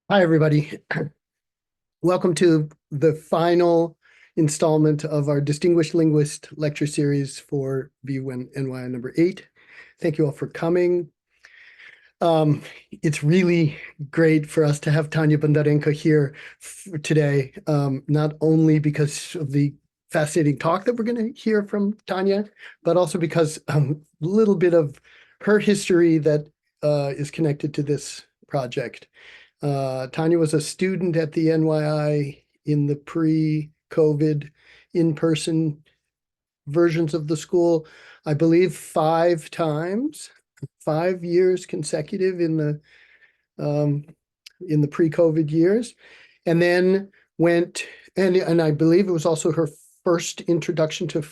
Hi, everybody. Welcome to the final installment of our Distinguished Linguist lecture series for V-NYI number 8. Thank you all for coming. It's really great for us to have Tanya Bondarenko here today, not only because of the fascinating talk that we're going to hear from Tanya, but also because a little bit of her history that is connected to this project. Tanya was a student at the NYI in the pre-COVID in-person versions of the school, I believe 5 times, 5 years consecutive um, in the pre-COVID years, and then went and I believe it was also her first introduction to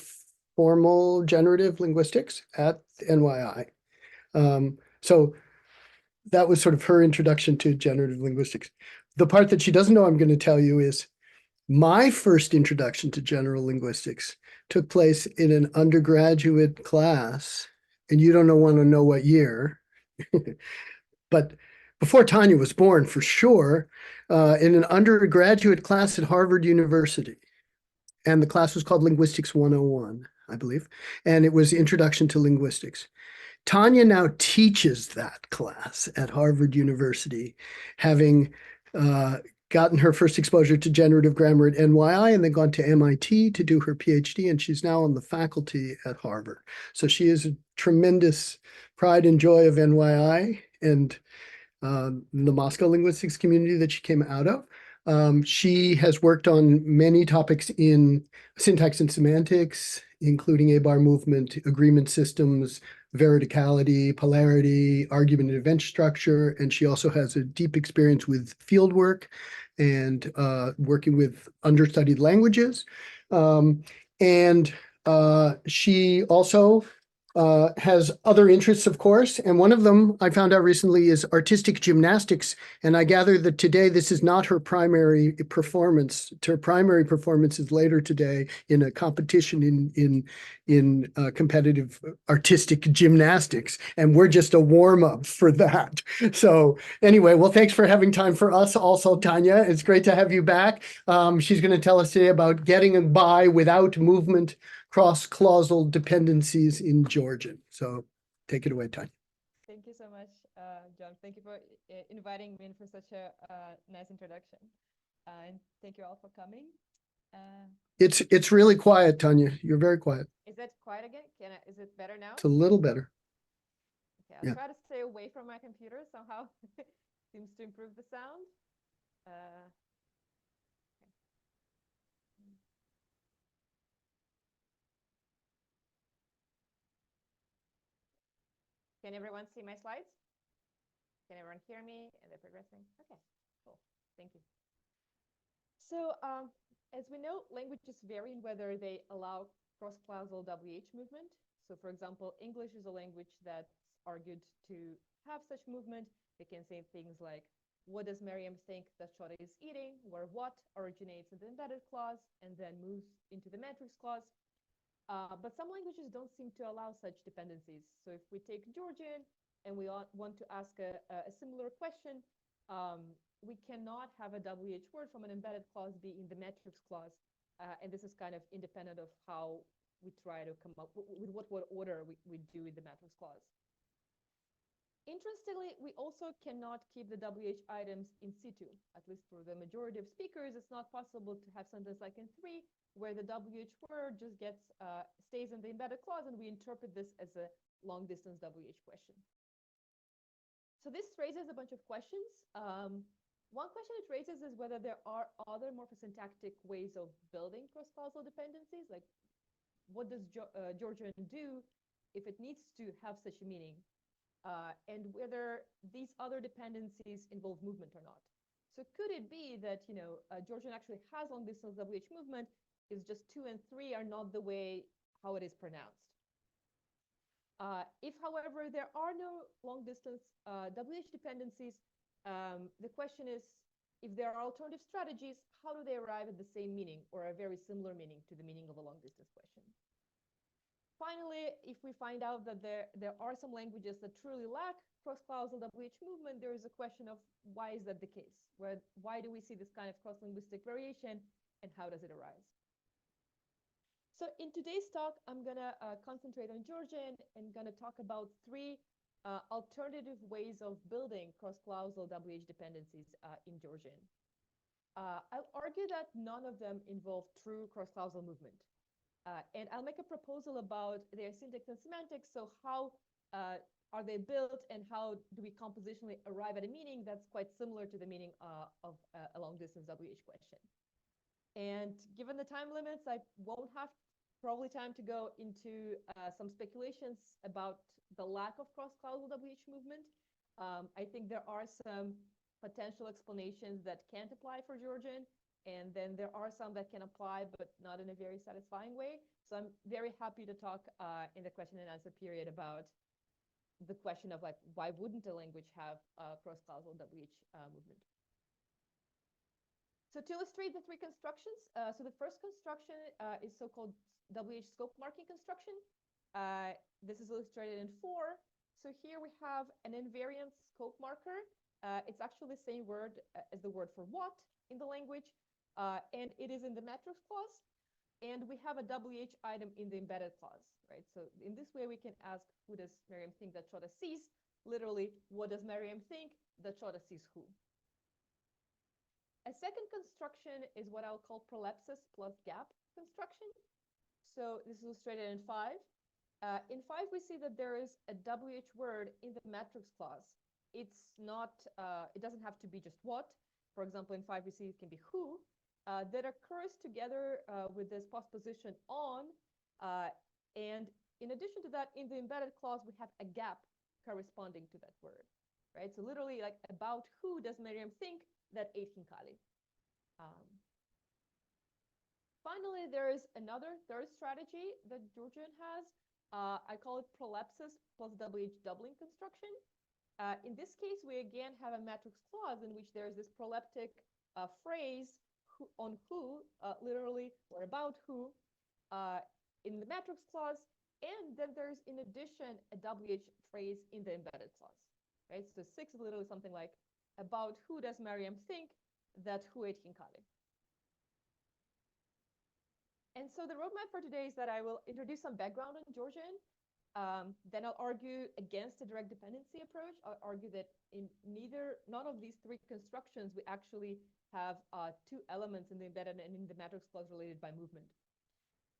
formal generative linguistics at NYI. So that was sort of her introduction to generative linguistics. The part that she doesn't know I'm going to tell you is my first introduction to general linguistics took place in an undergraduate class, and you don't want to know what year, but before Tanya was born, for sure, in an undergraduate class at Harvard University. And the class was called Linguistics 101, I believe, and it was Introduction to Linguistics. Tanya now teaches that class at Harvard University, having gotten her first exposure to generative grammar at NYI and then gone to MIT to do her PhD, and she's now on the faculty at Harvard. So she is a tremendous pride and joy of NYI and the Moscow linguistics community that she came out of. She has worked on many topics in syntax and semantics, including A-bar movement, agreement systems, veridicality, polarity, argument and event structure, and she also has a deep experience with fieldwork and working with understudied languages. And she also has other interests, of course, and one of them I found out recently is artistic gymnastics. And I gather that today this is not her primary performance. Her primary performance is later today in a competition in competitive artistic gymnastics, and we're just a warm up for that. So anyway, well, thanks for having time for us, also, Tanya. It's great to have you back. She's going to tell us today about getting by without movement cross-clausal dependencies in Georgian. So take it away, Tanya. Thank you so much, John. Thank you for inviting me in for such a nice introduction. And thank you all for coming. Uh, It's really quiet, Tanya. You're very quiet. is that quiet again? Is it better now? It's a little better. Okay, I'll Yeah. try to stay away from my computer somehow. Seems to improve the sound. Okay. Can everyone see my slides? Can everyone hear me? And they're progressing? Okay, cool. Thank you. So, as we know, languages vary in whether they allow cross-clausal WH movement. So, for example, English is a language that's argued to have such movement. They can say things like, what does Miriam think that Shota is eating? Where what originates in the embedded clause and then moves into the matrix clause. But some languages don't seem to allow such dependencies. So if we take Georgian and we want to ask a similar question, we cannot have a WH word from an embedded clause be in the matrix clause. And this is kind of independent of how we try to come up with what order we do in the matrix clause. Interestingly, we also cannot keep the WH items in situ. At least for the majority of speakers, it's not possible to have sentence like in 3, where the WH word just stays in the embedded clause, and we interpret this as a long distance WH question. So this raises a bunch of questions. One question it raises is whether there are other morphosyntactic ways of building cross-clausal dependencies, like what does Georgian do if it needs to have such a meaning, and whether these other dependencies involve movement or not. So could it be that Georgian actually has long distance WH movement, is just 2 and 3 are not the way how it is pronounced? If, however, there are no long distance WH dependencies, the question is, if there are alternative strategies, how do they arrive at the same meaning or a very similar meaning to the meaning of a long distance question? Finally, if we find out that there are some languages that truly lack cross-clausal WH movement, there is a question of why is that the case? Why do we see this kind of cross-linguistic variation, and how does it arise? So in today's talk, I'm going to concentrate on Georgian and going to talk about three alternative ways of building cross-clausal WH dependencies in Georgian. I'll argue that none of them involve true cross-clausal movement. And I'll make a proposal about their syntax and semantics. So how are they built, and how do we compositionally arrive at a meaning that's quite similar to the meaning of a long-distance WH question? And given the time limits, I won't have probably time to go into some speculations about the lack of cross-clausal WH movement. I think there are some potential explanations that can't apply for Georgian, and then there are some that can apply, but not in a very satisfying way. So I'm very happy to talk in the question and answer period about the question of like, why wouldn't a language have cross-clausal WH movement? So to illustrate the three constructions, so the first construction is so-called WH scope marking construction. This is illustrated in 4. So here we have an invariant scope marker. It's actually the same word as the word for what in the language, and it is in the matrix clause. And we have a WH item in the embedded clause, right? So in this way, we can ask, who does Miriam think that Shota sees? Literally, what does Miriam think that Shota sees who? A second construction is what I'll call prolepsis plus gap construction. So this is illustrated in 5. In 5, we see that there is a WH word in the matrix clause. It's not, it doesn't have to be just what. For example, in 5, we see it can be who, that occurs together with this postposition on. And in addition to that, in the embedded clause, we have a gap corresponding to that word, right? So literally, like, about who does Miriam think that ate hinkali? Finally, there is another third strategy that Georgian has. I call it prolepsis plus WH doubling construction. In this case, we again have a matrix clause in which there is this proleptic phrase on who, literally, or about who, in the matrix clause. And then there's, in addition, a WH phrase in the embedded clause, right? So 6 is literally something like, about who does Miriam think that who ate hinkali? And so the roadmap for today is that I will introduce some background on Georgian. Then I'll argue against the direct dependency approach. I'll argue that in none of these 3 constructions, we actually have 2 elements in the embedded and in the matrix clause related by movement.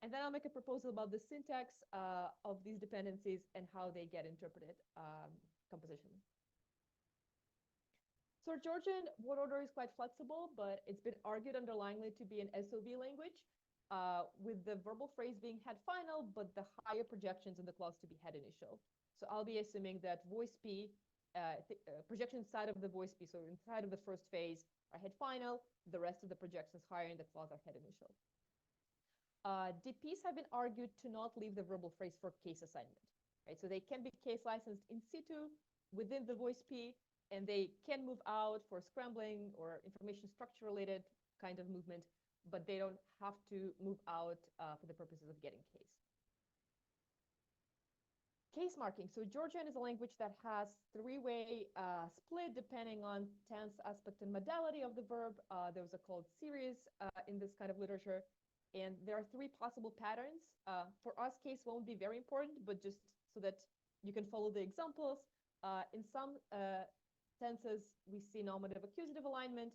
And then I'll make a proposal about the syntax of these dependencies and how they get interpreted compositionally. So Georgian word order is quite flexible, but it's been argued underlyingly to be an SOV language, with the verbal phrase being head final, but the higher projections in the clause to be head initial. So I'll be assuming that voice P, projection inside of the voice P, so inside of the first phase are head final, the rest of the projections higher in the clause are head initial. DPs have been argued to not leave the verbal phrase for case assignment, right? So they can be case licensed in situ within the voice P, and they can move out for scrambling or information structure related kind of movement, but they don't have to move out for the purposes of getting case. Case marking. So Georgian is a language that has 3-way split depending on tense, aspect, and modality of the verb. There was a called series in this kind of literature. And there are 3 possible patterns. For us, case won't be very important, but just so that you can follow the examples. In some tenses, we see nominative accusative alignment.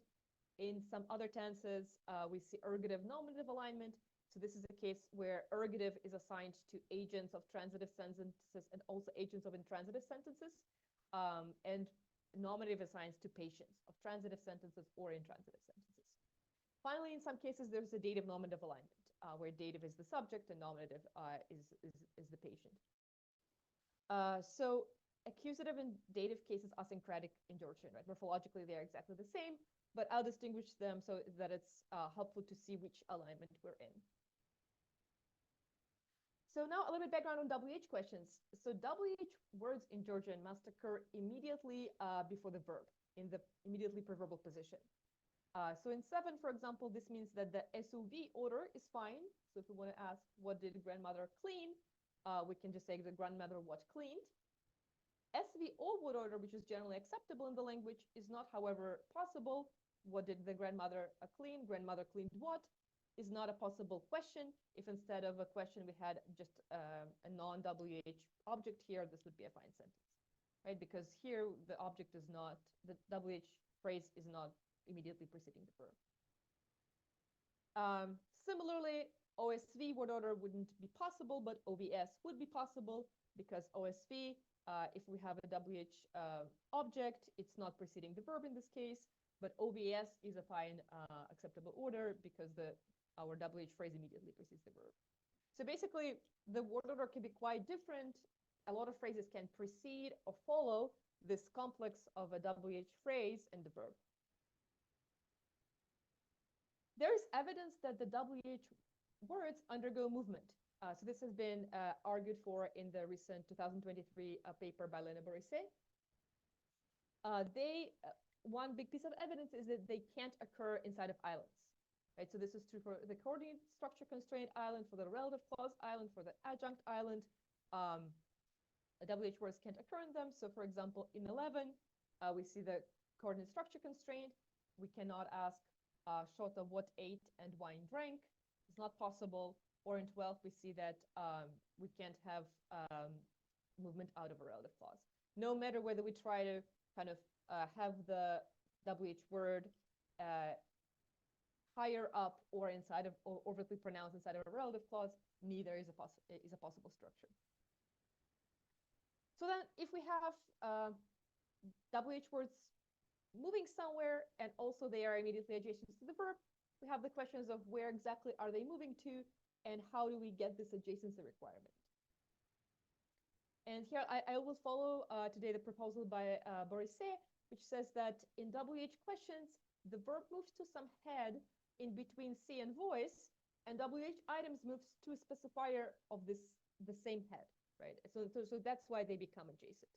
In some other tenses, we see ergative nominative alignment. So this is a case where ergative is assigned to agents of transitive sentences and also agents of intransitive sentences. And nominative assigns to patients of transitive sentences or intransitive sentences. Finally, in some cases, there's a dative nominative alignment, where dative is the subject and nominative is the patient. So accusative and dative cases are syncretic in Georgian, right? Morphologically, they're exactly the same, but I'll distinguish them so that it's helpful to see which alignment we're in. So now a little bit background on WH questions. So WH words in Georgian must occur immediately before the verb, in the immediately preverbal position. So in 7, for example, this means that the SOV order is fine. So if we want to ask, what did grandmother clean? we can just say the grandmother what cleaned. SVO word order, which is generally acceptable in the language, is not, however, possible. What did the grandmother clean? Grandmother cleaned what? Is not a possible question. If instead of a question we had just a non-WH object here, this would be a fine sentence, right? Because here the object is not, the WH phrase is not immediately preceding the verb. Similarly, OSV word order wouldn't be possible, but OVS would be possible because OSV, if we have a WH object, it's not preceding the verb in this case, but OVS is a fine acceptable order because our WH phrase immediately precedes the verb. So basically, the word order can be quite different. A lot of phrases can precede or follow this complex of a WH phrase and the verb. There is evidence that the WH words undergo movement. So this has been argued for in the recent 2023 paper by Lena Borisset. One big piece of evidence is that they can't occur inside of islands. Right? So this is true for the coordinate structure constraint island, for the relative clause island, for the adjunct island. WH words can't occur in them. So for example, in 11, we see the coordinate structure constraint. We cannot ask short of what ate and wine drank. It's not possible. Or in 12, we see that we can't have movement out of a relative clause. No matter whether we try to kind of have the WH word higher up or inside of, or overtly pronounced inside of a relative clause, neither is a possible structure. So then if we have WH words moving somewhere and also they are immediately adjacent to the verb, we have the questions of where exactly are they moving to and how do we get this adjacency requirement. And here I will follow today the proposal by Borisset, which says that in WH questions, the verb moves to some head in between C and voice, and WH items moves to a specifier of the same head, right? So that's why they become adjacent.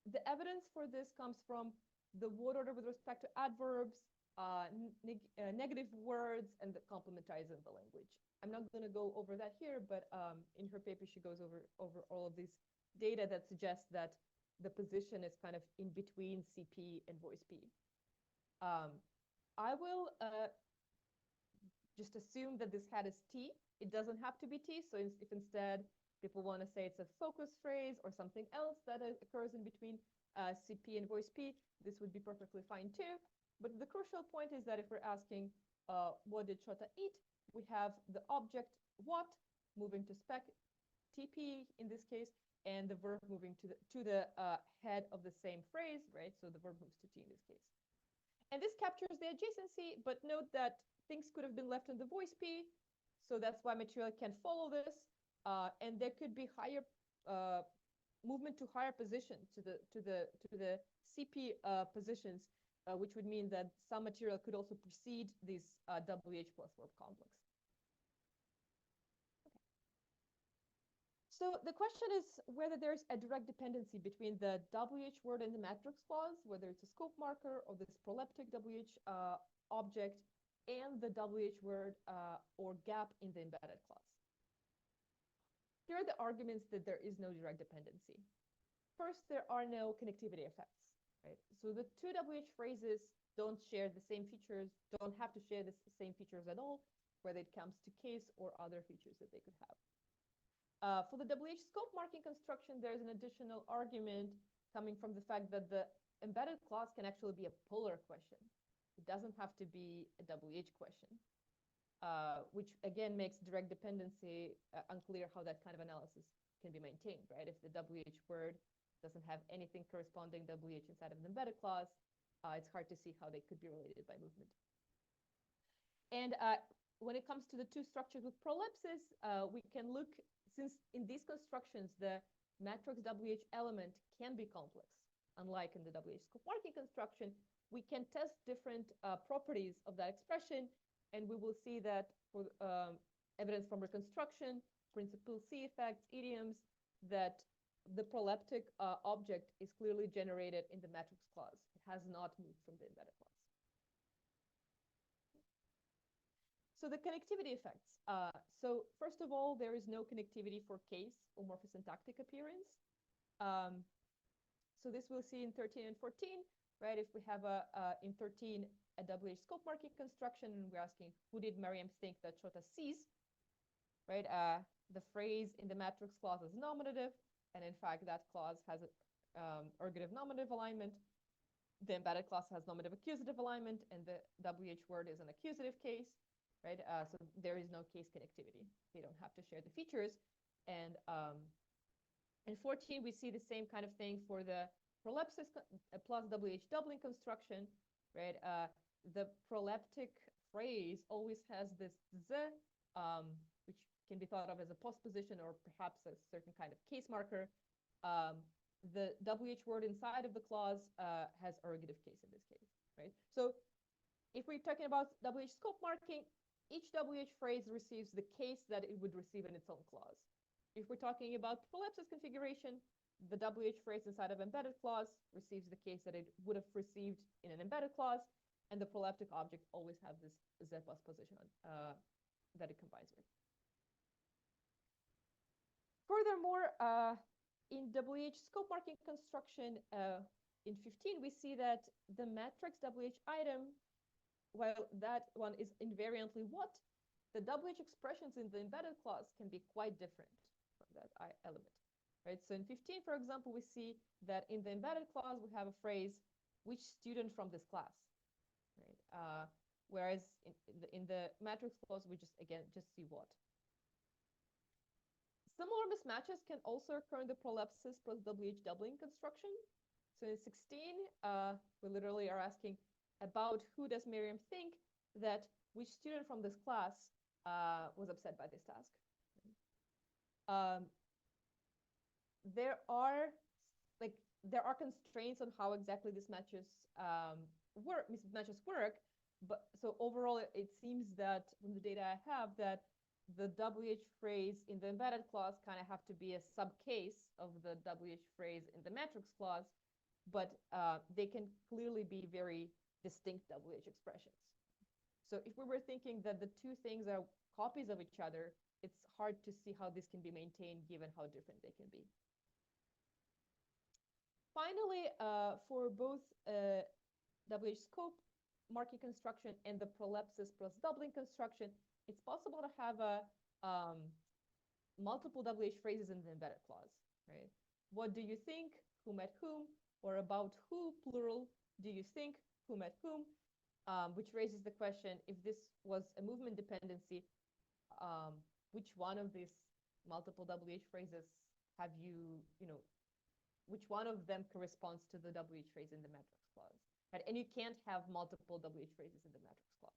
The evidence for this comes from the word order with respect to adverbs, negative words, and the complementizer of the language. I'm not going to go over that here, but in her paper, she goes over all of these data that suggests that the position is kind of in between CP and voice P. I will just assume that this head is T. It doesn't have to be T. So if instead people want to say it's a focus phrase or something else that occurs in between CP and voice P, this would be perfectly fine too. But the crucial point is that if we're asking what did Shota eat, we have the object what moving to spec TP in this case, and the verb moving to the head of the same phrase, right? So the verb moves to T in this case. And this captures the adjacency, but note that things could have been left in the voice P, so that's why material can follow this, and there could be higher movement to higher position to the CP positions, which would mean that some material could also precede this WH plus verb complex. Okay. So the question is whether there's a direct dependency between the WH word and the matrix clause, whether it's a scope marker or this proleptic WH object, and the WH word or gap in the embedded clause. Here are the arguments that there is no direct dependency. First, there are no connectivity effects. Right? So the two WH phrases don't share the same features, don't have to share the same features at all, whether it comes to case or other features that they could have. For the WH scope marking construction, there's an additional argument coming from the fact that the embedded clause can actually be a polar question. It doesn't have to be a WH question, which again makes direct dependency unclear how that kind of analysis can be maintained, right? If the WH word doesn't have anything corresponding WH inside of the embedded clause, it's hard to see how they could be related by movement. And when it comes to the two structures with prolepsis, we can look, since in these constructions, the matrix WH element can be complex, unlike in the WH scope marking construction, we can test different properties of that expression, and we will see that for evidence from reconstruction, principal C effects, idioms, that the proleptic object is clearly generated in the matrix clause. It has not moved from the embedded clause. So the connectivity effects. So first of all, there is no connectivity for case or morphosyntactic appearance. So this we'll see in 13 and 14, right? If we have in 13 a WH scope marking construction, and we're asking who did Merriam think that Chota sees, right? The phrase in the matrix clause is nominative, and in fact that clause has ergative nominative alignment. The embedded clause has nominative accusative alignment, and the WH word is an accusative case, right? So there is no case connectivity. They don't have to share the features. And in 14, we see the same kind of thing for the prolepsis plus WH doubling construction, right? The proleptic phrase always has this z, which can be thought of as a postposition or perhaps a certain kind of case marker. The WH word inside of the clause has ergative case in this case, right? So if we're talking about WH scope marking, each WH phrase receives the case that it would receive in its own clause. If we're talking about prolepsis configuration, the WH phrase inside of embedded clause receives the case that it would have received in an embedded clause, and the proleptic object always have this Z postposition that it combines with. Furthermore, in WH scope marking construction, in 15, we see that the matrix WH item, while that one is invariantly what, the WH expressions in the embedded clause can be quite different from that element, right? So in 15, for example, we see that in the embedded clause, we have a phrase, which student from this class, right? Whereas in the matrix clause, we just see what. Similar mismatches can also occur in the prolepsis plus WH doubling construction. So in 16, we literally are asking about who does Miriam think that which student from this class was upset by this task. There are constraints on how exactly these mismatches work, but so overall it seems that from the data I have that the WH phrase in the embedded clause kind of have to be a subcase of the WH phrase in the matrix clause, but they can clearly be very distinct WH expressions. So if we were thinking that the two things are copies of each other, it's hard to see how this can be maintained given how different they can be. Finally, for both WH scope marking construction and the prolepsis plus doubling construction, it's possible to have multiple WH phrases in the embedded clause, right? What do you think? Who met whom? Or about who, plural, do you think? Who met whom? Which raises the question, if this was a movement dependency, which one of these multiple WH phrases have which one of them corresponds to the WH phrase in the matrix clause? Right? And you can't have multiple WH phrases in the matrix clause.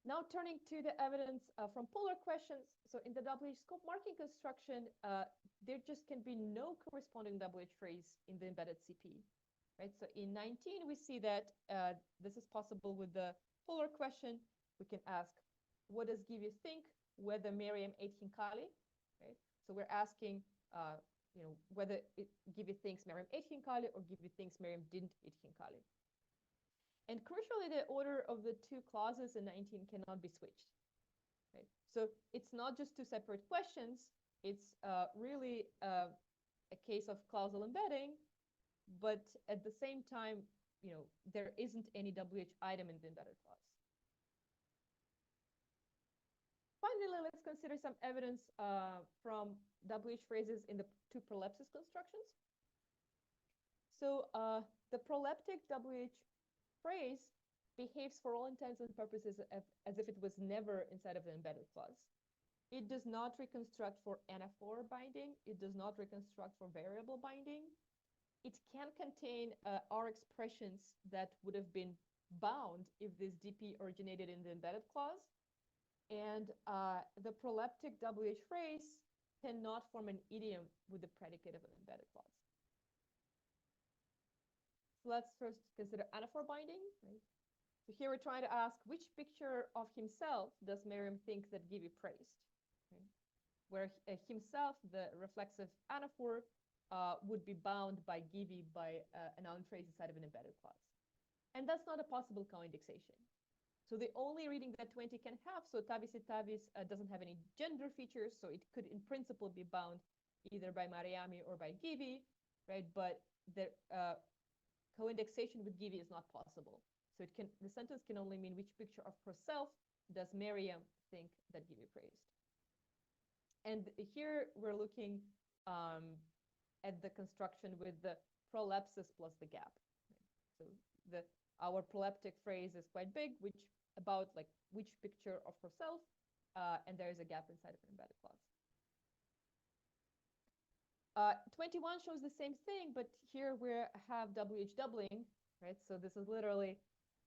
Now turning to the evidence from polar questions. So in the WH scope marking construction, there just can be no corresponding WH phrase in the embedded CP. Right? So in 19, we see that this is possible with the polar question. We can ask, what does Givi think whether Miriam ate hinkali? Right? So we're asking, whether Givi thinks Miriam ate hinkali or Givi thinks Miriam didn't eat hinkali. And crucially, the order of the two clauses in 19 cannot be switched. Right? So it's not just two separate questions. It's really a case of clausal embedding, but at the same time, there isn't any WH item in the embedded clause. Finally, let's consider some evidence from WH phrases in the two prolepsis constructions. So the proleptic WH phrase behaves for all intents and purposes as if it was never inside of the embedded clause. It does not reconstruct for anaphor binding. It does not reconstruct for variable binding. It can contain R expressions that would have been bound if this DP originated in the embedded clause. And the proleptic WH phrase cannot form an idiom with the predicate of an embedded clause. So let's first consider anaphor binding. Right? So here we're trying to ask, which picture of himself does Miriam think that Givi praised? Right? Where himself, the reflexive anaphor, would be bound by Givi by a noun phrase inside of an embedded clause. And that's not a possible co-indexation. So the only reading that 20 can have, so tavis et tavis doesn't have any gender features, so it could in principle be bound either by Mariami or by Givi, right? But the co-indexation with Givi is not possible. So the sentence can only mean which picture of herself does Miriam think that Givi praised. And here we're looking at the construction with the prolepsis plus the gap. So our proleptic phrase is quite big, which about like which picture of herself, and there is a gap inside of an embedded clause. 21 shows the same thing, but here we have WH doubling, right? So this is literally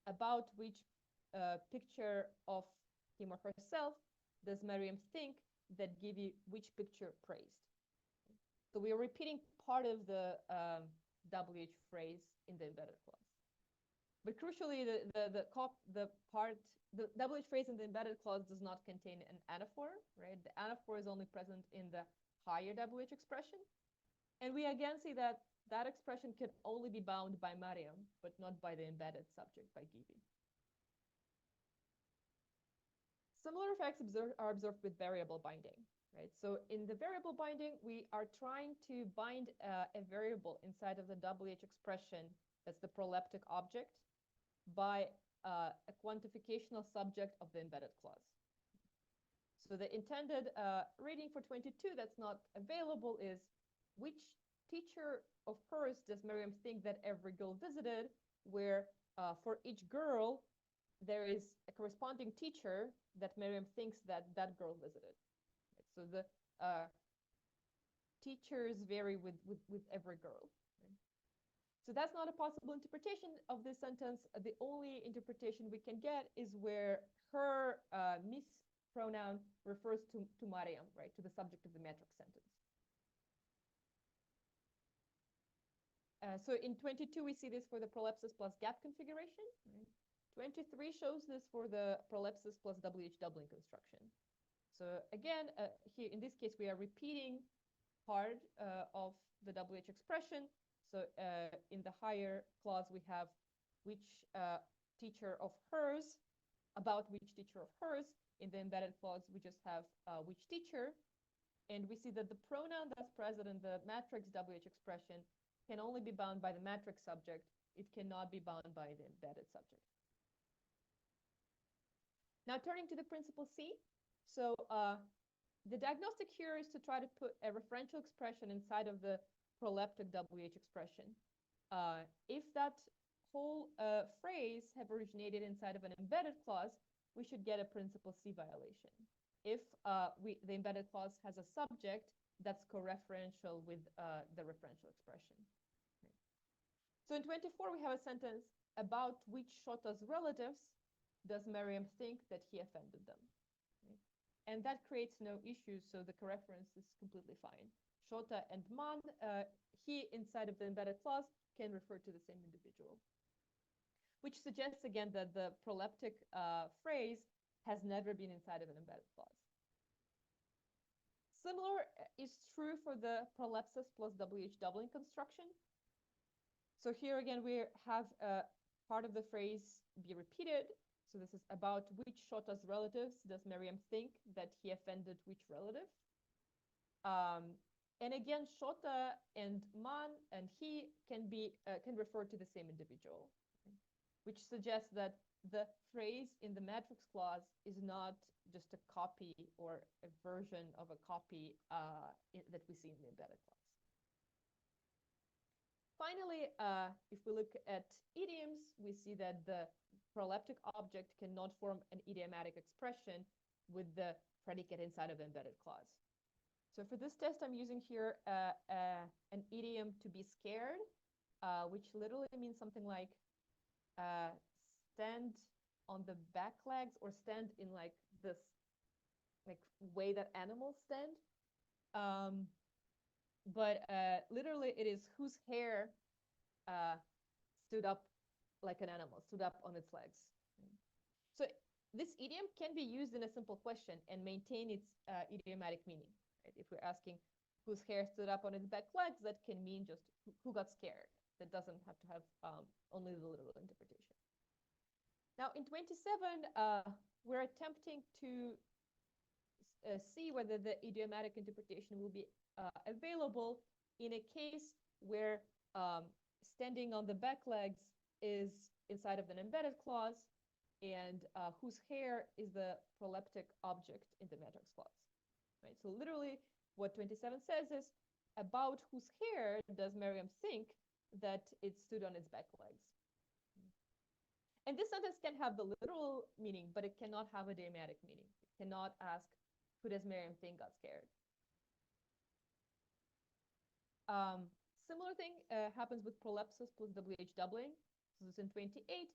about which picture of him or herself does Miriam think that Givi which picture praised. So we are repeating part of the WH phrase in the embedded clause. But crucially, the WH phrase in the embedded clause does not contain an anaphor, right? The anaphor is only present in the higher WH expression. And we again see that that expression can only be bound by Mariam, but not by the embedded subject, by Givi. Similar effects are observed with variable binding, right? So in the variable binding, we are trying to bind a variable inside of the WH expression, that's the proleptic object, by a quantificational subject of the embedded clause. So the intended reading for 22 that's not available is which teacher of hers does Miriam think that every girl visited, where for each girl, there is a corresponding teacher that Miriam thinks that that girl visited. So the teachers vary with every girl. So that's not a possible interpretation of this sentence. The only interpretation we can get is where her Miss pronoun refers to Mariam, right, to the subject of the metric sentence. So in 22, we see this for the prolepsis plus gap configuration. Right? 23 shows this for the prolepsis plus WH doubling construction. So again, here in this case, we are repeating part of the WH expression. So in the higher clause, we have which teacher of hers, about which teacher of hers. In the embedded clause, we just have which teacher. And we see that the pronoun that's present in the matrix WH expression can only be bound by the matrix subject. It cannot be bound by the embedded subject. Now turning to the principle C. So the diagnostic here is to try to put a referential expression inside of the proleptic WH expression. If that whole phrase have originated inside of an embedded clause, we should get a principle C violation. If the embedded clause has a subject that's co-referential with the referential expression. So in 24, we have a sentence about which Shota's relatives does Miriam think that he offended them. And that creates no issues, so the co-reference is completely fine. Shota and Man, he inside of the embedded clause can refer to the same individual. Which suggests again that the proleptic phrase has never been inside of an embedded clause. Similar is true for the prolepsis plus WH doubling construction. So here again, we have part of the phrase be repeated. So this is about which Shota's relatives does Miriam think that he offended which relative. And again, Shota and Man and he can refer to the same individual, which suggests that the phrase in the matrix clause is not just a copy or a version of a copy that we see in the embedded clause. Finally, if we look at idioms, we see that the proleptic object cannot form an idiomatic expression with the predicate inside of the embedded clause. So for this test, I'm using here an idiom to be scared, which literally means something like stand on the back legs or stand in like this like way that animals stand. But literally it is whose hair stood up like an animal, stood up on its legs. So this idiom can be used in a simple question and maintain its idiomatic meaning. Right? If we're asking whose hair stood up on its back legs, that can mean just who got scared. That doesn't have to have only the literal interpretation. Now in 27, we're attempting to see whether the idiomatic interpretation will be available in a case where standing on the back legs is inside of an embedded clause and whose hair is the proleptic object in the matrix clause. Right? So literally what 27 says is, about whose hair does Miriam think that it stood on its back legs? And this sentence can have the literal meaning, but it cannot have a idiomatic meaning. It cannot ask, who does Miriam think got scared? Similar thing happens with prolepsis plus WH doubling. So this is in 28.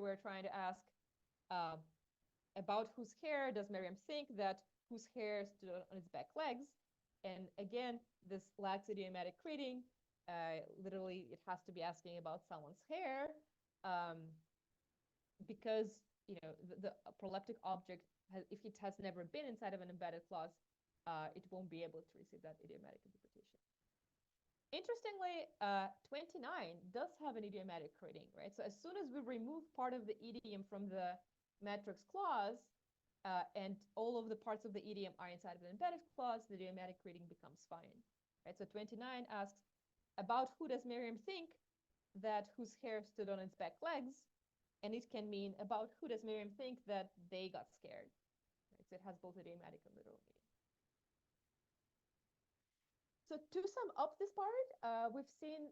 We're trying to ask about whose hair does Miriam think that whose hair stood on its back legs. And again, this lacks idiomatic reading. Literally, it has to be asking about someone's hair because the proleptic object, if it has never been inside of an embedded clause, it won't be able to receive that idiomatic interpretation. Interestingly, 29 does have an idiomatic reading, right? So as soon as we remove part of the idiom from the matrix clause, and all of the parts of the idiom are inside of the embedded clause, the idiomatic reading becomes fine, right? So 29 asks, about who does Miriam think that whose hair stood on its back legs? And it can mean, about who does Miriam think that they got scared? Right? So it has both idiomatic and literal meaning. So to sum up this part, we've seen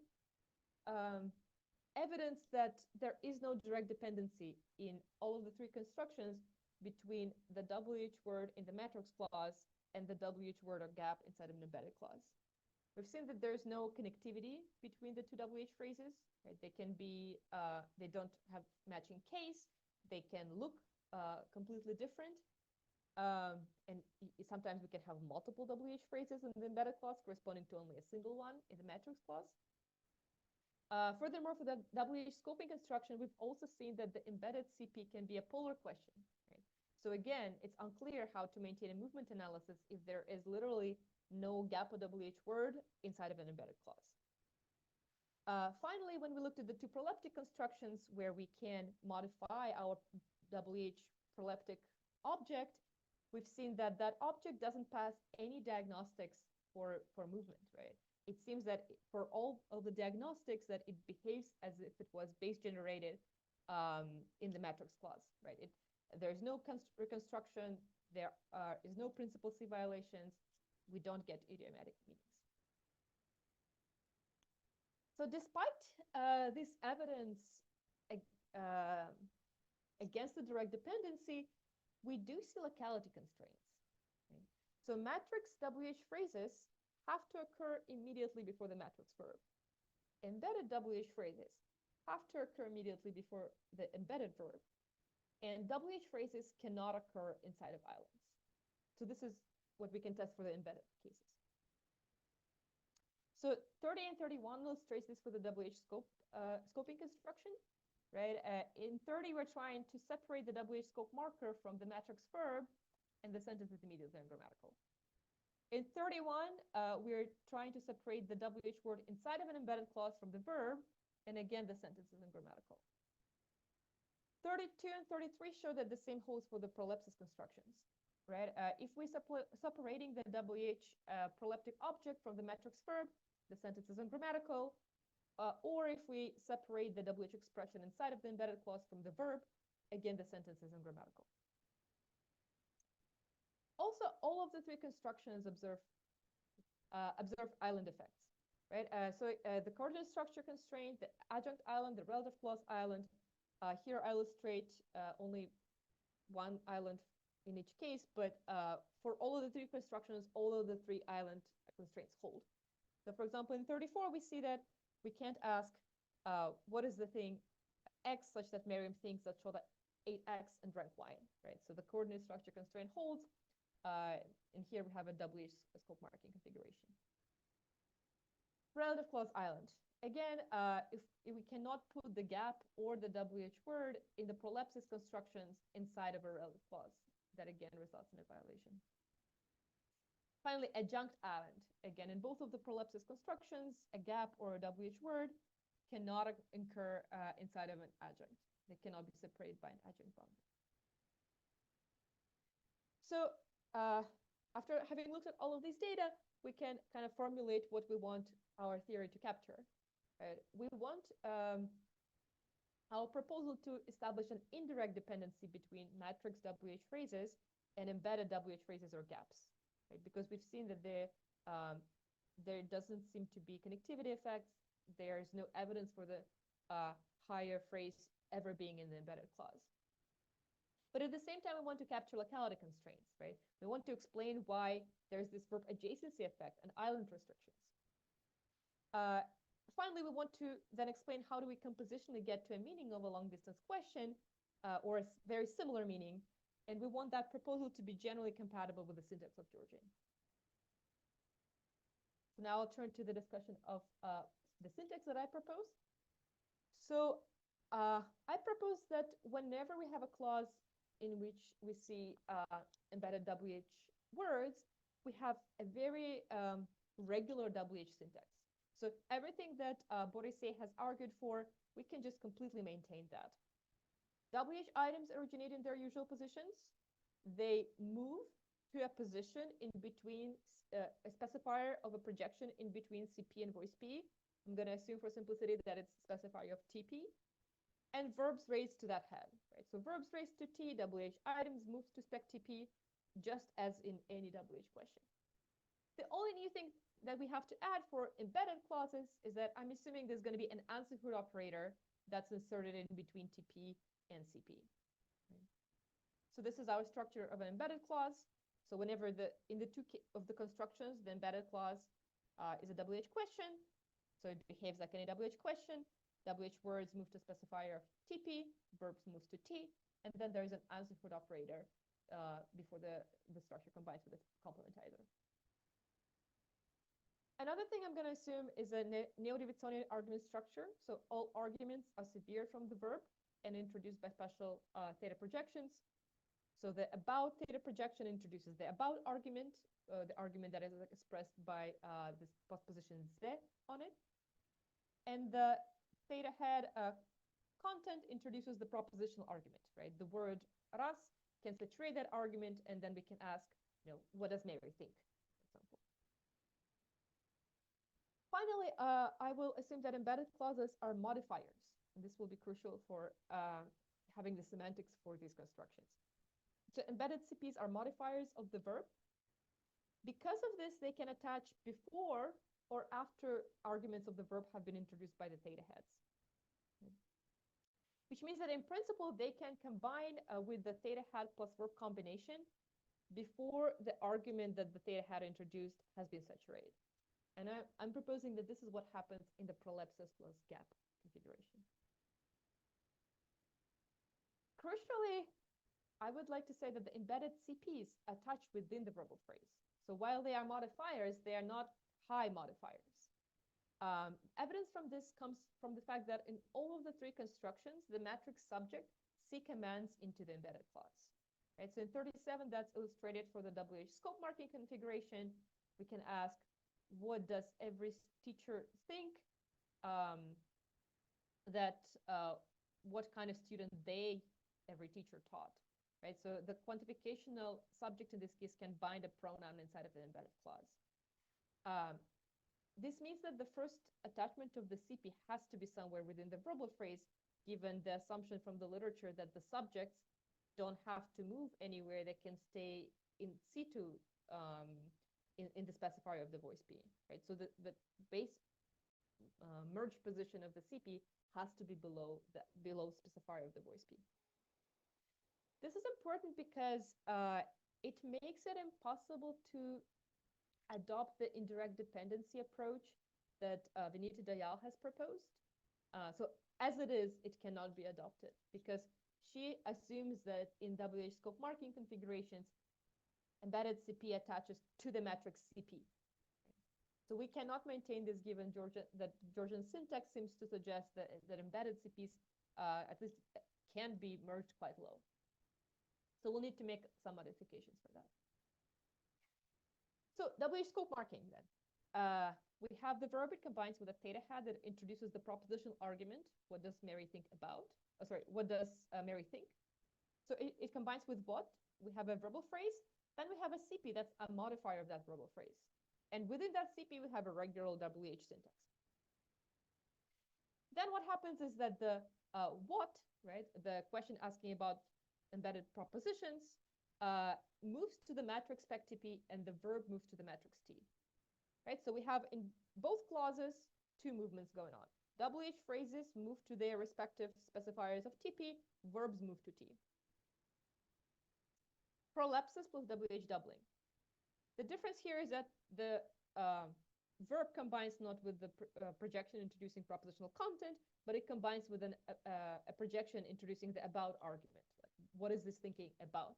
evidence that there is no direct dependency in all of the three constructions between the WH word in the matrix clause and the WH word or gap inside of an embedded clause. We've seen that there's no connectivity between the two WH phrases. Right? They can be, they don't have matching case. They can look completely different. And sometimes we can have multiple WH phrases in the embedded clause corresponding to only a single one in the matrix clause. Furthermore, for the WH scoping construction, we've also seen that the embedded CP can be a polar question. Right? So again, it's unclear how to maintain a movement analysis if there is literally no gap of WH word inside of an embedded clause. Finally, when we looked at the two proleptic constructions where we can modify our WH proleptic object, we've seen that that object doesn't pass any diagnostics for movement, right? It seems that for all of the diagnostics that it behaves as if it was base generated in the matrix clause, right? There's no reconstruction, there is no principal C violations, we don't get idiomatic meanings. So despite this evidence against the direct dependency, we do see locality constraints. Okay? So matrix WH phrases have to occur immediately before the matrix verb. Embedded WH phrases have to occur immediately before the embedded verb. And WH phrases cannot occur inside of islands. So this is what we can test for the embedded cases. So 30 and 31 illustrates this for the WH scoping construction, right? In 30, we're trying to separate the WH scope marker from the matrix verb, and the sentence is immediately ungrammatical. In 31, we're trying to separate the WH word inside of an embedded clause from the verb, and again, the sentence is ungrammatical. 32 and 33 show that the same holds for the prolepsis constructions, right? If we're separating the WH proleptic object from the matrix verb, the sentence is ungrammatical. Or if we separate the WH expression inside of the embedded clause from the verb, again, the sentence is ungrammatical. Also, all of the three constructions observe island effects, right? So the coordinate structure constraint, the adjunct island, the relative clause island, here I illustrate only one island in each case, but for all of the three constructions, all of the three island constraints hold. So for example, in 34, we see that we can't ask what is the thing X such that Miriam thinks that show that 8X and rank Y, right? So the coordinate structure constraint holds, and here we have a WH scope marking configuration. Relative clause island. Again, if we cannot put the gap or the WH word in the prolepsis constructions inside of a relative clause, that again results in a violation. Finally, adjunct island. Again, in both of the prolepsis constructions, a gap or a WH word cannot occur inside of an adjunct. They cannot be separated by an adjunct bond. So after having looked at all of these data, we can kind of formulate what we want our theory to capture. Right? We want our proposal to establish an indirect dependency between matrix WH phrases and embedded WH phrases or gaps, right? Because we've seen that there doesn't seem to be connectivity effects. There's no evidence for the higher phrase ever being in the embedded clause. But at the same time, we want to capture locality constraints, right? We want to explain why there's this verb adjacency effect and island restrictions. Finally, we want to then explain how do we compositionally get to a meaning of a long distance question or a very similar meaning. And we want that proposal to be generally compatible with the syntax of Georgian. So now I'll turn to the discussion of the syntax that I propose. So I propose that whenever we have a clause in which we see embedded WH words, we have a very regular WH syntax. So everything that Boris has argued for, we can just completely maintain that. WH items originate in their usual positions. They move to a position in between a specifier of a projection in between CP and voice P. I'm going to assume for simplicity that it's specifier of TP. And verbs raised to that head, right? So verbs raised to T, WH items moves to spec TP, just as in any WH question. The only new thing that we have to add for embedded clauses is that I'm assuming there's going to be an answerhood operator that's inserted in between TP and CP. Right? So this is our structure of an embedded clause. So whenever in the two of the constructions, the embedded clause is a WH question. So it behaves like any WH question. WH words move to specifier of TP, verbs moves to T, and then there's an answerhood operator before the structure combines with the complementizer. Another thing I'm going to assume is a neo-Davidsonian argument structure. So all arguments are severe from the verb and introduced by special theta projections. So the about theta projection introduces the about argument, the argument that is expressed by this postposition Z on it. And the theta head content introduces the propositional argument, right? The word ras can saturate that argument, and then we can ask, what does Mary think, for example. Finally, I will assume that embedded clauses are modifiers. And this will be crucial for having the semantics for these constructions. So embedded CPs are modifiers of the verb. Because of this, they can attach before or after arguments of the verb have been introduced by the theta heads. Which means that in principle, they can combine with the theta head plus verb combination before the argument that the theta head introduced has been saturated. And I'm proposing that this is what happens in the prolepsis plus gap configuration. Crucially, I would like to say that the embedded CPs attach within the verbal phrase. So while they are modifiers, they are not high modifiers. Evidence from this comes from the fact that in all of the three constructions, the matrix subject C commands into the embedded clause. Right? So in 37, that's illustrated for the WH scope marking configuration. We can ask, what does every teacher think what kind of student every teacher taught, right? So the quantificational subject in this case can bind a pronoun inside of the embedded clause. This means that the first attachment of the CP has to be somewhere within the verbal phrase, given the assumption from the literature that the subjects don't have to move anywhere, they can stay in situ in the specifier of the voice P, right? So the base merge position of the CP has to be below specifier of the voice P. This is important because it makes it impossible to adopt the indirect dependency approach that Vinita Dayal has proposed. So as it is, it cannot be adopted because she assumes that in WH scope marking configurations, embedded CP attaches to the matrix CP. So we cannot maintain this given that Georgian syntax seems to suggest that embedded CPs at least can be merged quite low. So we'll need to make some modifications for that. So WH scope marking then. we have the verb. It combines with a theta hat that introduces the propositional argument. What does Mary think about? Oh, sorry, what does Mary think? So it combines with what? We have a verbal phrase. Then we have a CP that's a modifier of that verbal phrase. And within that CP, we have a regular WH syntax. Then what happens is that the what, right, the question asking about embedded propositions, moves to the matrix spec TP, and the verb moves to the matrix T. Right, so we have in both clauses two movements going on. WH phrases move to their respective specifiers of TP, verbs move to T. Prolepsis plus WH doubling. The difference here is that the verb combines not with the projection introducing propositional content, but it combines with a projection introducing the about argument. Like, what is this thinking about?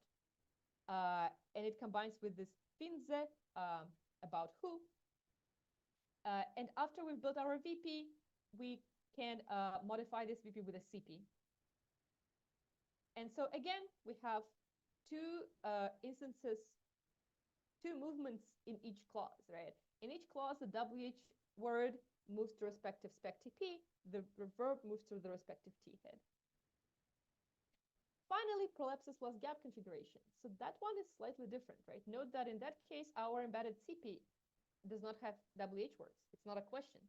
And it combines with this finze, about who. And after we've built our VP, we can modify this VP with a CP. And so again, we have two instances, two movements in each clause, right? In each clause, the WH word moves to respective spec TP, the verb moves to the respective T head. Finally, prolepsis plus gap configuration. So that one is slightly different, right? Note that in that case, our embedded CP does not have WH words. It's not a question.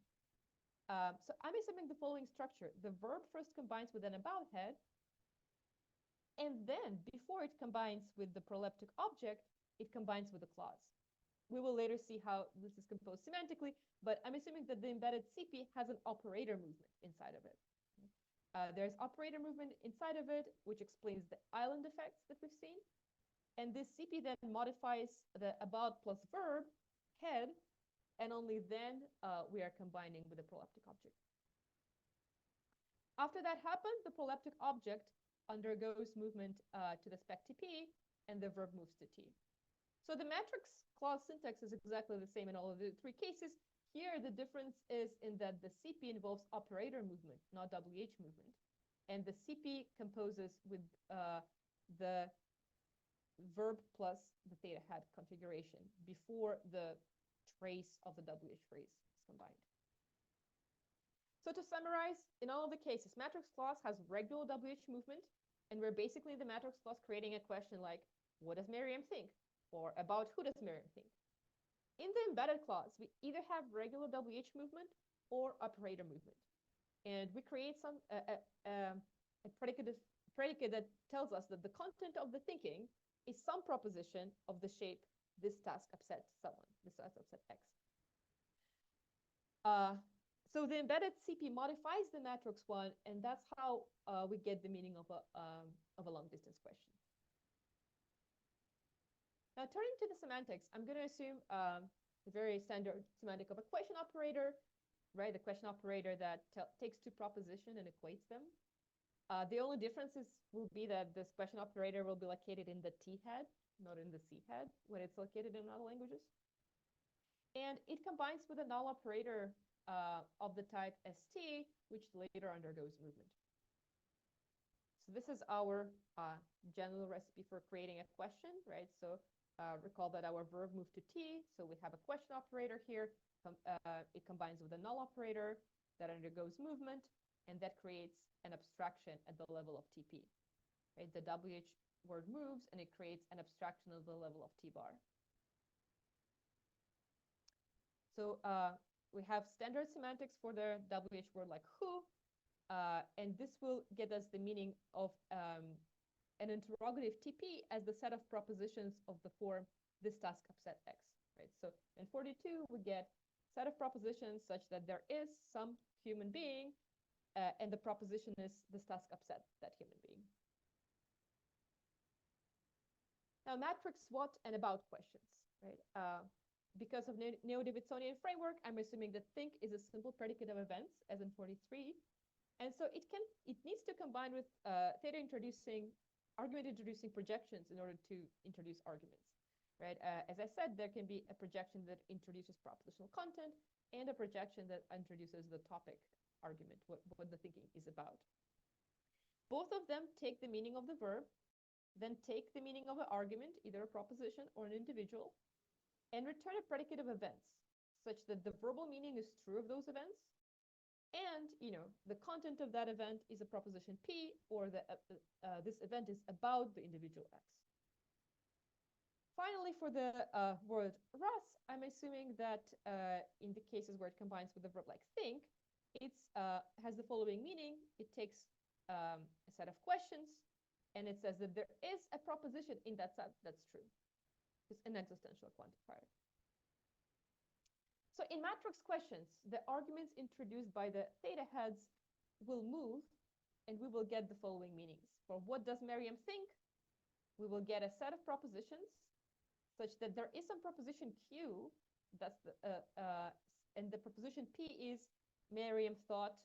So I'm assuming the following structure. The verb first combines with an about head, and then before it combines with the proleptic object, it combines with a clause. We will later see how this is composed semantically, but I'm assuming that the embedded CP has an operator movement inside of it. There's operator movement inside of it, which explains the island effects that we've seen. And this CP then modifies the about plus verb head, and only then we are combining with the proleptic object. After that happens, the proleptic object undergoes movement to the spec TP, and the verb moves to T. So the matrix clause syntax is exactly the same in all of the three cases. Here, the difference is in that the CP involves operator movement, not WH movement. And the CP composes with the verb plus the theta hat configuration before the trace of the WH phrase is combined. So to summarize, in all of the cases, matrix clause has regular WH movement, and we're basically in the matrix clause creating a question like, what does Miriam think? Or about who does Miriam think? In the embedded clause, we either have regular WH movement or operator movement. And we create some a predicate that tells us that the content of the thinking is some proposition of the shape this task upset someone, this task upset X. So the embedded CP modifies the matrix one, and that's how we get the meaning of a long distance question. Now, turning to the semantics, I'm going to assume the very standard semantic of a question operator, right? The question operator that takes two propositions and equates them. The only differences will be that this question operator will be located in the T head, not in the C head, when it's located in other languages. And it combines with a null operator of the type ST, which later undergoes movement. So this is our general recipe for creating a question, right? So recall that our verb moved to T, so we have a question operator here. It combines with a null operator that undergoes movement, and that creates an abstraction at the level of TP. Right? The WH word moves, and it creates an abstraction at the level of T bar. So we have standard semantics for the WH word like who, and this will get us the meaning of an interrogative TP as the set of propositions of the form this task upset X, right? So in 42, we get set of propositions such that there is some human being, and the proposition is this task upset that human being. Now, matrix what and about questions, right? Because of Neo-Davidsonian framework, I'm assuming that think is a simple predicate of events, as in 43. And so it needs to combine with theta argument introducing projections in order to introduce arguments, right? As I said, there can be a projection that introduces propositional content and a projection that introduces the topic argument, what the thinking is about. Both of them take the meaning of the verb, then take the meaning of an argument, either a proposition or an individual, and return a predicate of events. such that the verbal meaning is true of those events, and the content of that event is a proposition P, or this event is about the individual X. Finally, for the word Rus, I'm assuming that in the cases where it combines with the verb like think, it has the following meaning. It takes a set of questions, and it says that there is a proposition in that set that's true. It's an existential quantifier. So in matrix questions, the arguments introduced by the theta heads will move, and we will get the following meanings. For what does Miriam think? We will get a set of propositions such that there is some proposition Q, that's the, and the proposition P is Miriam thought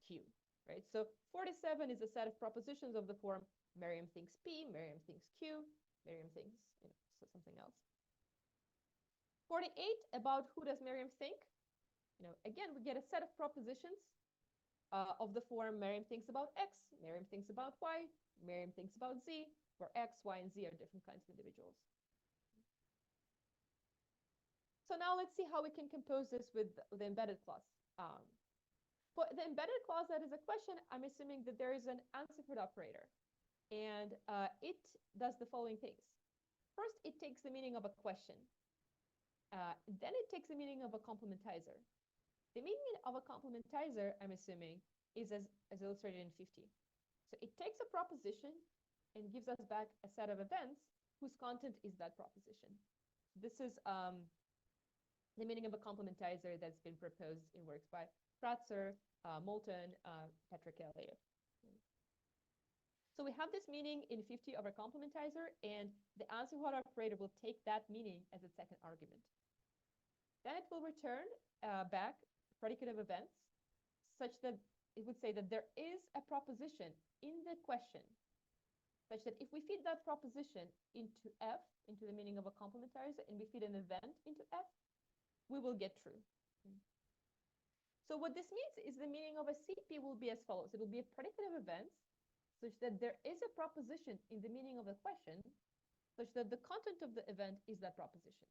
Q, right? So 47 is a set of propositions of the form Miriam thinks P, Miriam thinks Q, Miriam thinks so something else. 48, about who does Miriam think? Again, we get a set of propositions of the form Miriam thinks about X, Miriam thinks about Y, Miriam thinks about Z, where X, Y, and Z are different kinds of individuals. So now let's see how we can compose this with the embedded clause. For the embedded clause that is a question, I'm assuming that there is an answer operator, and it does the following things. First, it takes the meaning of a question. Then it takes the meaning of a complementizer. The meaning of a complementizer, I'm assuming, is as illustrated in 50. So it takes a proposition and gives us back a set of events whose content is that proposition. This is the meaning of a complementizer that's been proposed in works by Kratzer, Moulton, Patrick Elliott. So we have this meaning in 50 of our complementizer, and the answer operator will take that meaning as its second argument. Then it will return back predicative events, such that it would say that there is a proposition in the question, such that if we feed that proposition into F, into the meaning of a complementizer, and we feed an event into F, we will get true. So what this means is the meaning of a CP will be as follows. It will be a predicative event, such that there is a proposition in the meaning of the question, such that the content of the event is that proposition.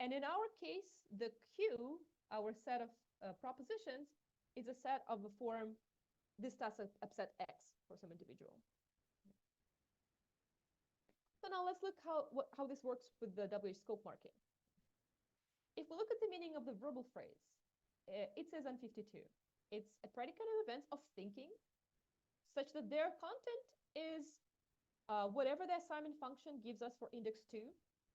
And in our case, the Q, our set of propositions, is a set of the form this task upset X for some individual. So now let's look how this works with the WH scope marking. If we look at the meaning of the verbal phrase, it says on 52, it's a predicate of events of thinking, such that their content is whatever the assignment function gives us for index 2,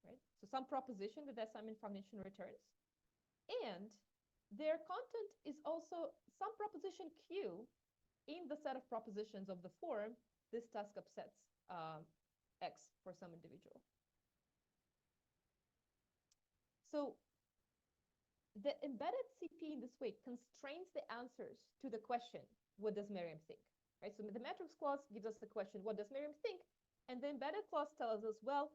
right? So some proposition that the assignment function returns. And their content is also some proposition Q in the set of propositions of the form this task upsets X for some individual. So the embedded CP in this way constrains the answers to the question, what does Miriam think? Right? So the matrix clause gives us the question, what does Miriam think? And the embedded clause tells us, well,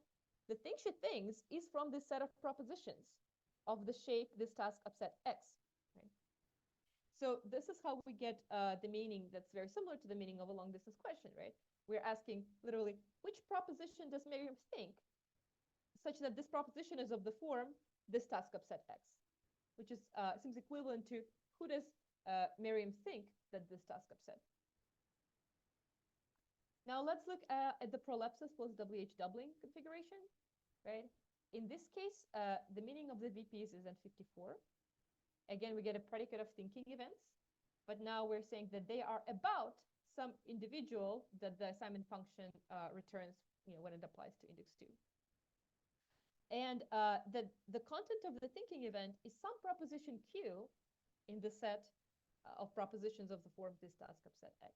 the thing she thinks is from this set of propositions of the shape this task upset X. Right? So this is how we get the meaning that's very similar to the meaning of a long distance question, right? We're asking literally, which proposition does Miriam think, such that this proposition is of the form this task upset X, which is seems equivalent to who does Miriam think that this task upset. Now let's look at the prolepsis plus WH doubling configuration, right? In this case, the meaning of the VPs is in 54. Again, we get a predicate of thinking events, but now we're saying that they are about some individual that the assignment function returns, when it applies to index 2. And the content of the thinking event is some proposition Q in the set of propositions of the form this task upset X.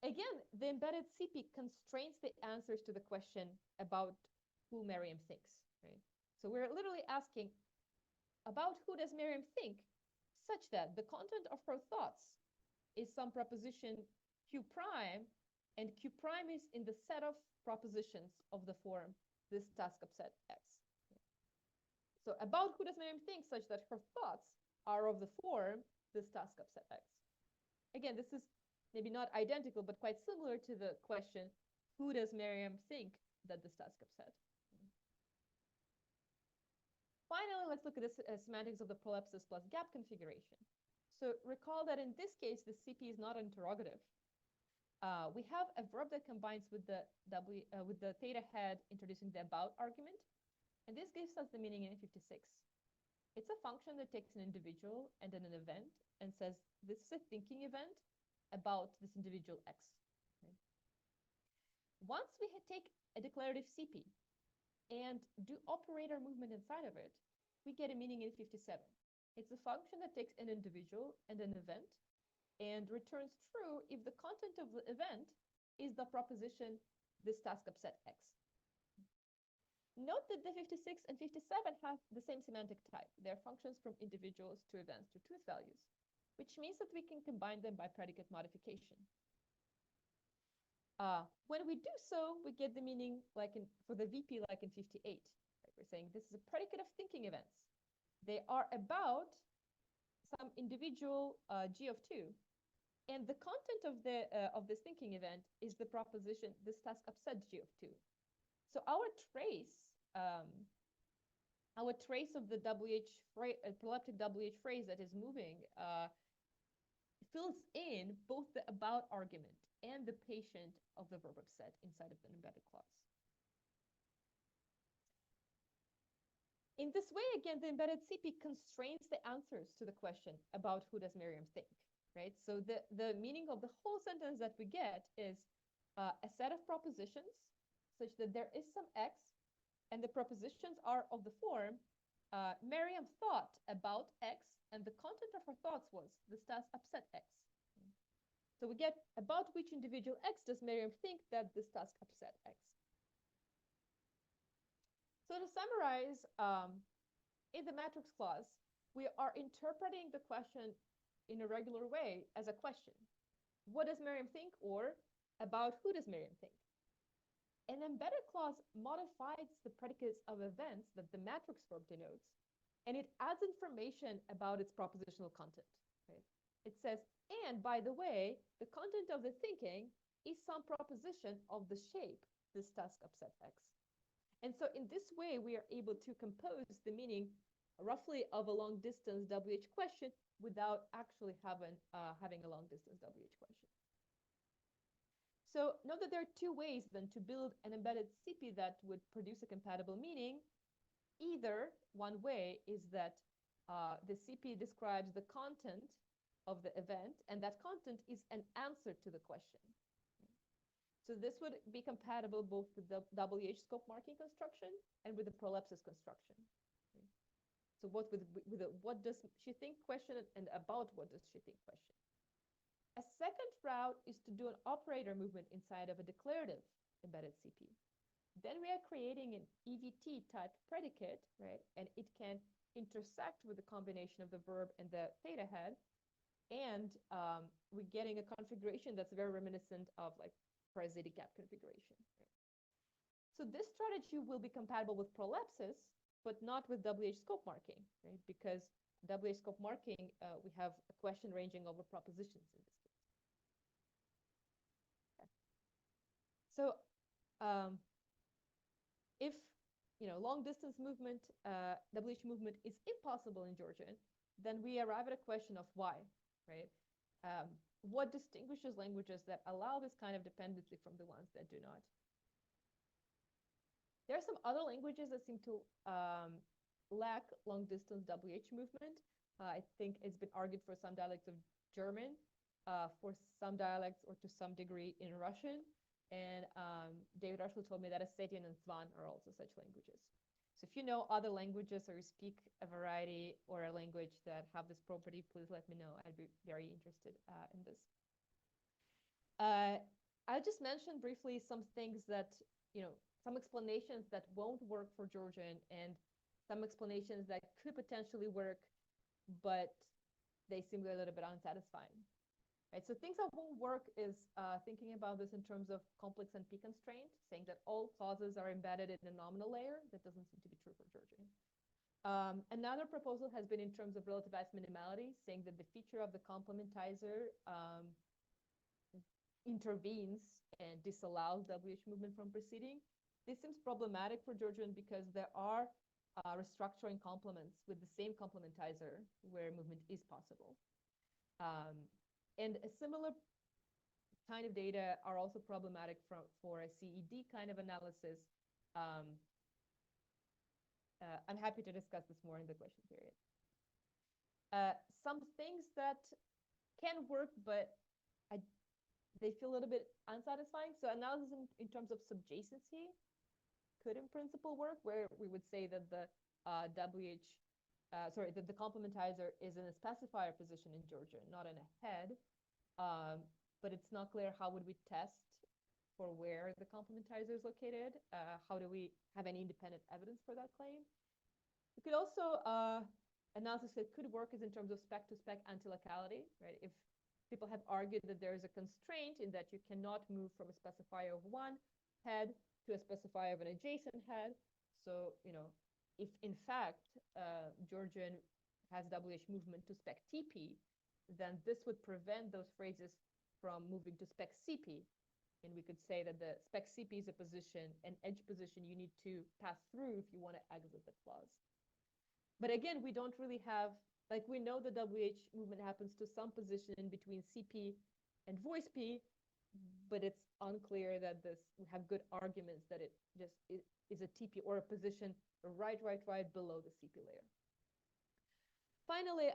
Again, the embedded CP constrains the answers to the question about who Miriam thinks, right? So we're literally asking about who does Miriam think, such that the content of her thoughts is some proposition Q prime, and Q prime is in the set of propositions of the form this task upset X. So about who does Miriam think, such that her thoughts are of the form this task upset X. Again, this is maybe not identical, but quite similar to the question, who does Miriam think that this task upset? finally, let's look at the semantics of the prolepsis plus gap configuration. So recall that in this case, the CP is not interrogative. We have a verb that combines with the theta head introducing the about argument, and this gives us the meaning in 56. It's a function that takes an individual and then an event and says this is a thinking event about this individual X. Right? Once we take a declarative CP and do operator movement inside of it, we get a meaning in 57. It's a function that takes an individual and an event and returns true if the content of the event is the proposition this task upset X. Note that the 56 and 57 have the same semantic type. They're functions from individuals to events to truth values, which means that we can combine them by predicate modification. When we do so, we get the meaning like for the VP like in 58. Right? We're saying this is a predicate of thinking events. They are about some individual G of 2. And the content of this thinking event is the proposition this task upset G of 2. So our trace of the proleptic WH phrase that is moving fills in both the about argument and the patient of the verb upset inside of the embedded clause. In this way, again, the embedded CP constrains the answers to the question about who does Miriam think, right? So the meaning of the whole sentence that we get is a set of propositions such that there is some X, and the propositions are of the form, Miriam thought about X, and the content of her thoughts was this task upset X. So we get about which individual X does Miriam think that this task upset X. So to summarize, in the matrix clause, we are interpreting the question in a regular way as a question. What does Miriam think? Or about who does Miriam think? An embedded clause modifies the predicates of events that the matrix verb denotes, and it adds information about its propositional content. Right? It says, and by the way, the content of the thinking is some proposition of the shape this task upset X. And so in this way, we are able to compose the meaning roughly of a long distance WH question without actually having a long distance WH question. So note that there are two ways then to build an embedded CP that would produce a compatible meaning. Either one way is that the CP describes the content of the event, and that content is an answer to the question. So this would be compatible both with the WH scope marking construction and with the prolepsis construction. So what with the what does she think question and about what does she think question. A second route is to do an operator movement inside of a declarative embedded CP. Then we are creating an EVT type predicate, right? And it can intersect with the combination of the verb and the theta head. And we're getting a configuration that's very reminiscent of like parasitic gap configuration. Right? So this strategy will be compatible with prolepsis, but not with WH scope marking, right? Because WH scope marking, we have a question ranging over propositions in this case. Okay. So if long distance movement, WH movement is impossible in Georgian, then we arrive at a question of why, right? What distinguishes languages that allow this kind of dependency from the ones that do not? There are some other languages that seem to lack long distance WH movement. I think it's been argued for some dialects of German, for some dialects or to some degree in Russian. And David Rushell told me that Ossetian and Svan are also such languages. So if you know other languages or you speak a variety or a language that have this property, please let me know. I'd be very interested in this. I'll just mention briefly some things that, some explanations that won't work for Georgian and some explanations that could potentially work, but they seem a little bit unsatisfying. Right, so things that won't work is thinking about this in terms of complex NP constraint, saying that all clauses are embedded in a nominal layer. That doesn't seem to be true for Georgian. Another proposal has been in terms of relativized minimality, saying that the feature of the complementizer intervenes and disallows WH movement from proceeding. This seems problematic for Georgian because there are restructuring complements with the same complementizer where movement is possible. And a similar kind of data are also problematic for a CED kind of analysis. I'm happy to discuss this more in the question period. Some things that can work, but they feel a little bit unsatisfying. So analysis in terms of subjacency could in principle work, where we would say that the that the complementizer is in a specifier position in Georgian, not in a head. But it's not clear how would we test for where the complementizer is located. How do we have any independent evidence for that claim? We could also analysis that could work is in terms of spec-to-spec antilocality, right? If people have argued that there is a constraint in that you cannot move from a specifier of one head to a specifier of an adjacent head. So, if in fact Georgian has WH movement to spec TP, then this would prevent those phrases from moving to spec CP. And we could say that the spec CP is a position, an edge position you need to pass through if you want to exit the clause. But again, we don't really have, like, we know the WH movement happens to some position in between CP and voice P, but it's unclear that we have good arguments that it just is a TP or a position right below the CP layer. Finally,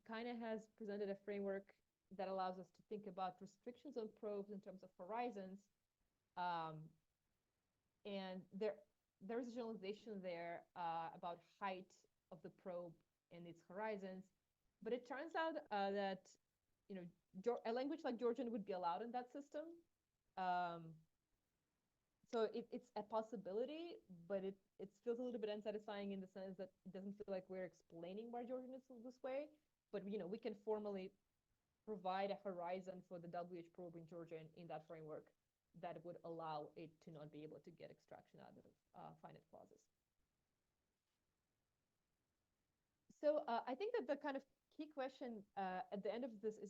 Kaina has presented a framework that allows us to think about restrictions on probes in terms of horizons. And there's a generalization there about height of the probe and its horizons. But it turns out that a language like Georgian would be allowed in that system. So it's a possibility, but it feels a little bit unsatisfying in the sense that it doesn't feel like we're explaining why Georgian is this way. But we can formally provide a horizon for the WH probe in Georgian in that framework that would allow it to not be able to get extraction out of finite clauses. So I think that the kind of key question at the end of this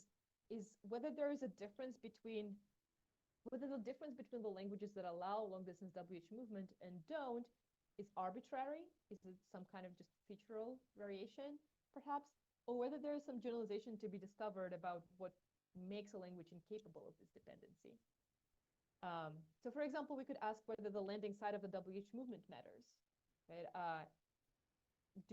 is whether there is a difference between the languages that allow long distance WH movement and don't is arbitrary. Is it some kind of just featural variation, perhaps? Or whether there is some generalization to be discovered about what makes a language incapable of this dependency. So for example, we could ask whether the landing side of the WH movement matters, right?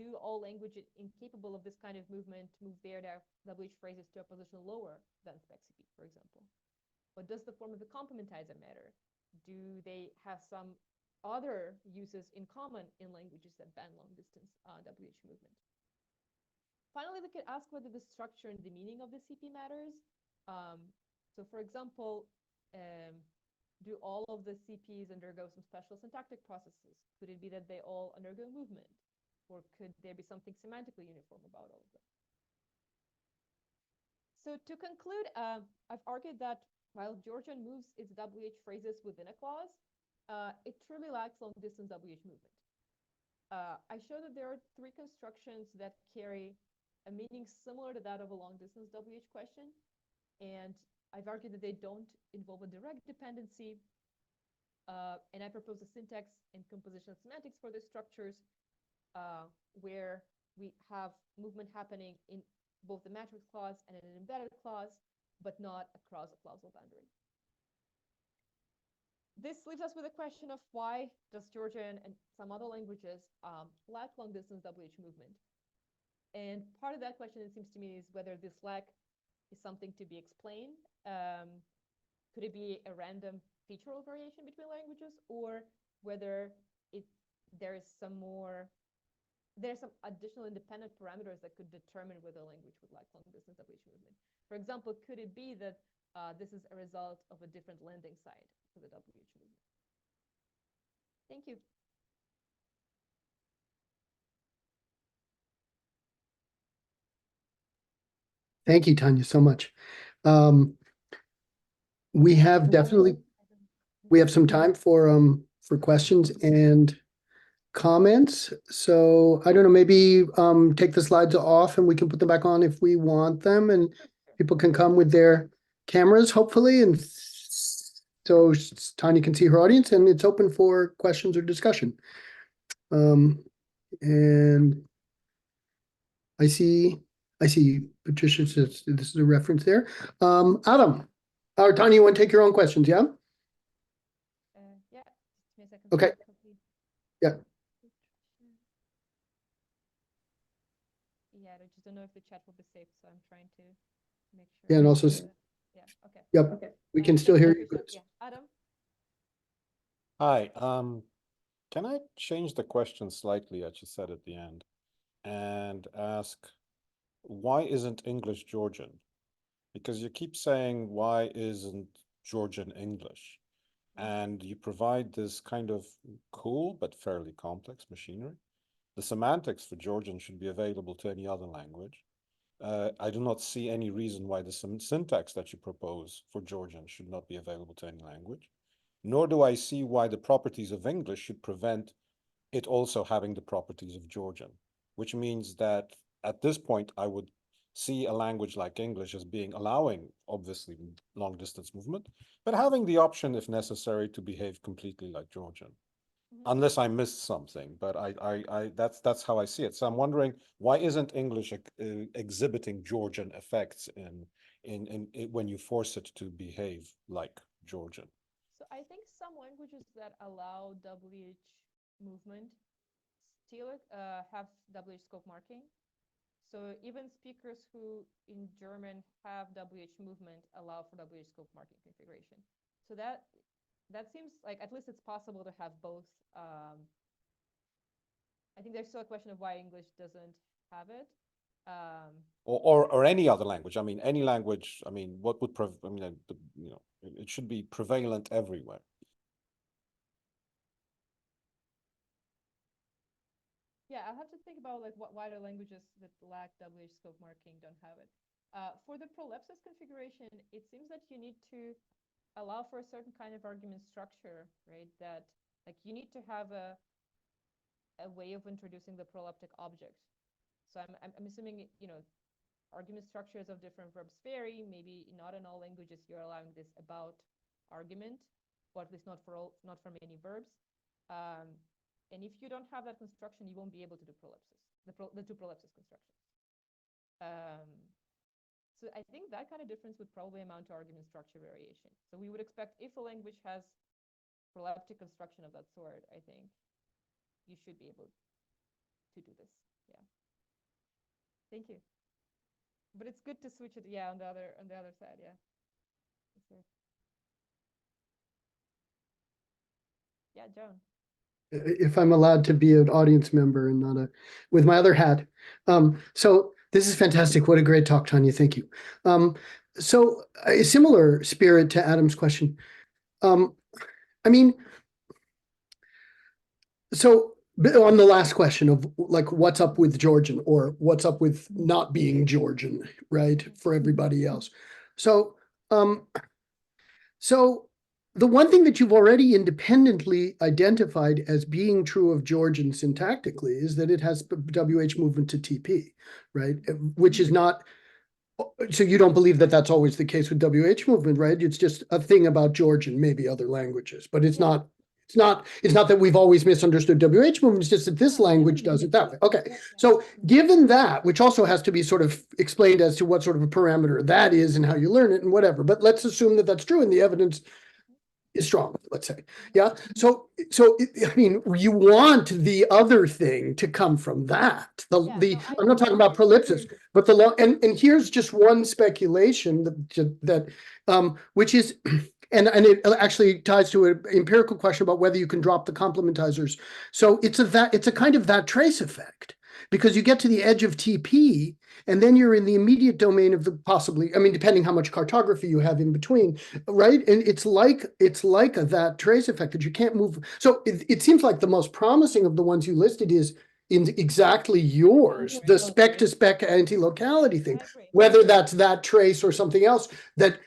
Do all languages incapable of this kind of movement move their WH phrases to a position lower than spec CP, for example? Or does the form of the complementizer matter? Do they have some other uses in common in languages that ban long distance WH movement? Finally, we could ask whether the structure and the meaning of the CP matters. So for example, do all of the CPs undergo some special syntactic processes? Could it be that they all undergo movement? Or could there be something semantically uniform about all of them? So to conclude, I've argued that while Georgian moves its WH phrases within a clause, it truly lacks long distance WH movement. I show that there are three constructions that carry a meaning similar to that of a long distance WH question. And I've argued that they don't involve a direct dependency. And I propose a syntax and composition of semantics for these structures where we have movement happening in both the matrix clause and in an embedded clause, but not across a clausal boundary. This leaves us with a question of why does Georgian and some other languages lack long distance WH movement? And part of that question, it seems to me, is whether this lack is something to be explained. Could it be a random featural variation between languages, or whether there's some additional independent parameters that could determine whether a language would lack long distance WH movement? For example, could it be that this is a result of a different landing side for the WH movement? Thank you. Thank you, Tanya, so much. We have some time for questions and comments. So I don't know, maybe take the slides off and we can put them back on if we want them, and people can come with their cameras, hopefully, and so Tanya can see her audience, and it's open for questions or discussion. And I see Patricia says this is a reference there. Adam, or Tanya, you want to take your own questions, yeah? Yeah, just give me a second. Okay. Yeah. Yeah, I just don't know if the chat will be safe, so I'm trying to make sure. Yeah, and also, yeah, okay. yep, Okay. we can still hear you. Yeah, Adam? Hi, can I change the question slightly that you said at the end and ask, why isn't English Georgian? Because you keep saying, why isn't Georgian English? And you provide this kind of cool but fairly complex machinery. The semantics for Georgian should be available to any other language. I do not see any reason why the syntax that you propose for Georgian should not be available to any language. Nor do I see why the properties of English should prevent it also having the properties of Georgian, which means that at this point, I would see a language like English as being allowing, obviously, long distance movement, but having the option, if necessary, to behave completely like Georgian. Unless I missed something, but that's how I see it. So I'm wondering, why isn't English exhibiting Georgian effects in when you force it to behave like Georgian? So I think some languages that allow WH movement still have WH scope marking. So even speakers who in German have WH movement allow for WH scope marking configuration. So that seems like at least it's possible to have both. I think there's still a question of why English doesn't have it. Or any other language. I mean, any language. I mean, what would it should be prevalent everywhere. Yeah, I'll have to think about like what wider languages that lack WH scope marking don't have it. For the prolepsis configuration, it seems that you need to allow for a certain kind of argument structure, right? That like you need to have a way of introducing the proleptic object. So I'm assuming, you know, argument structures of different verbs vary. Maybe not in all languages you're allowing this about argument, or at least not for many verbs. And if you don't have that construction, you won't be able to do prolepsis, the two prolepsis constructions. So I think that kind of difference would probably amount to argument structure variation. So we would expect if a language has proleptic construction of that sort, I think you should be able to do this. Yeah. Thank you. But it's good to switch it, yeah, on the other side, yeah. Yeah, Joan. If I'm allowed to be an audience member and not with my other hat. So this is fantastic. What a great talk, Tanya. Thank you. So a similar spirit to Adam's question. I mean, so on the last question of like, what's up with Georgian or what's up with not being Georgian, right? For everybody else. So, the one thing that you've already independently identified as being true of Georgian syntactically is that it has WH movement to TP, right? Which is not, so you don't believe that that's always the case with WH movement, right? It's just a thing about Georgian, maybe other languages, but it's not that we've always misunderstood WH movement, it's just that this language does it that way. Okay, so given that, which also has to be sort of explained as to what sort of a parameter that is and how you learn it and whatever, but let's assume that that's true and the evidence is strong, let's say. Yeah. So I mean, you want the other thing to come from that. I'm not talking about prolepsis, but and here's just one speculation that which is, and it actually ties to an empirical question about whether you can drop the complementizers. So it's a kind of that trace effect, because you get to the edge of TP and then you're in the immediate domain of the possibly, I mean, depending how much cartography you have in between, right? And it's like that trace effect that you can't move. So it seems like the most promising of the ones you listed is in exactly yours, the spec-to-spec anti-locality thing, whether that's that trace or something else that.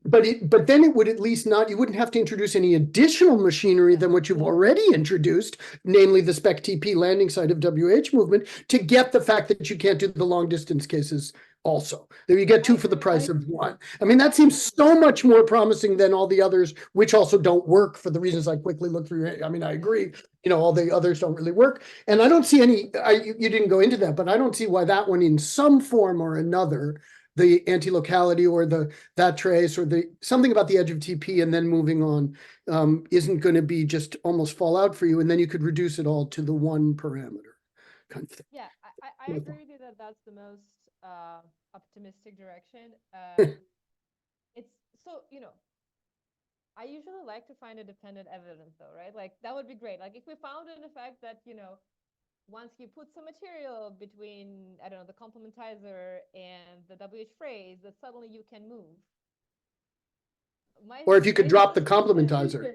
But then it would at least not, you wouldn't have to introduce any additional machinery than what you've already introduced, namely the spec TP landing site of WH movement, to get the fact that you can't do the long distance cases also. There you get two for the price of one. I mean, that seems so much more promising than all the others, which also don't work for the reasons I quickly looked through. I mean, I agree, all the others don't really work. And I don't see any, you didn't go into that, but I don't see why that one in some form or another, the anti-locality or that trace or something about the edge of TP and then moving on isn't going to be just almost fall out for you. And then you could reduce it all to the one parameter kind of thing. Yeah, I agree with you that that's the most optimistic direction. It's so, I usually like to find a dependent evidence though, right? Like that would be great. Like if we found an effect that, once you put some material between, I don't know, the complementizer and the WH phrase, that suddenly you can move. Or if you could drop the complementizer,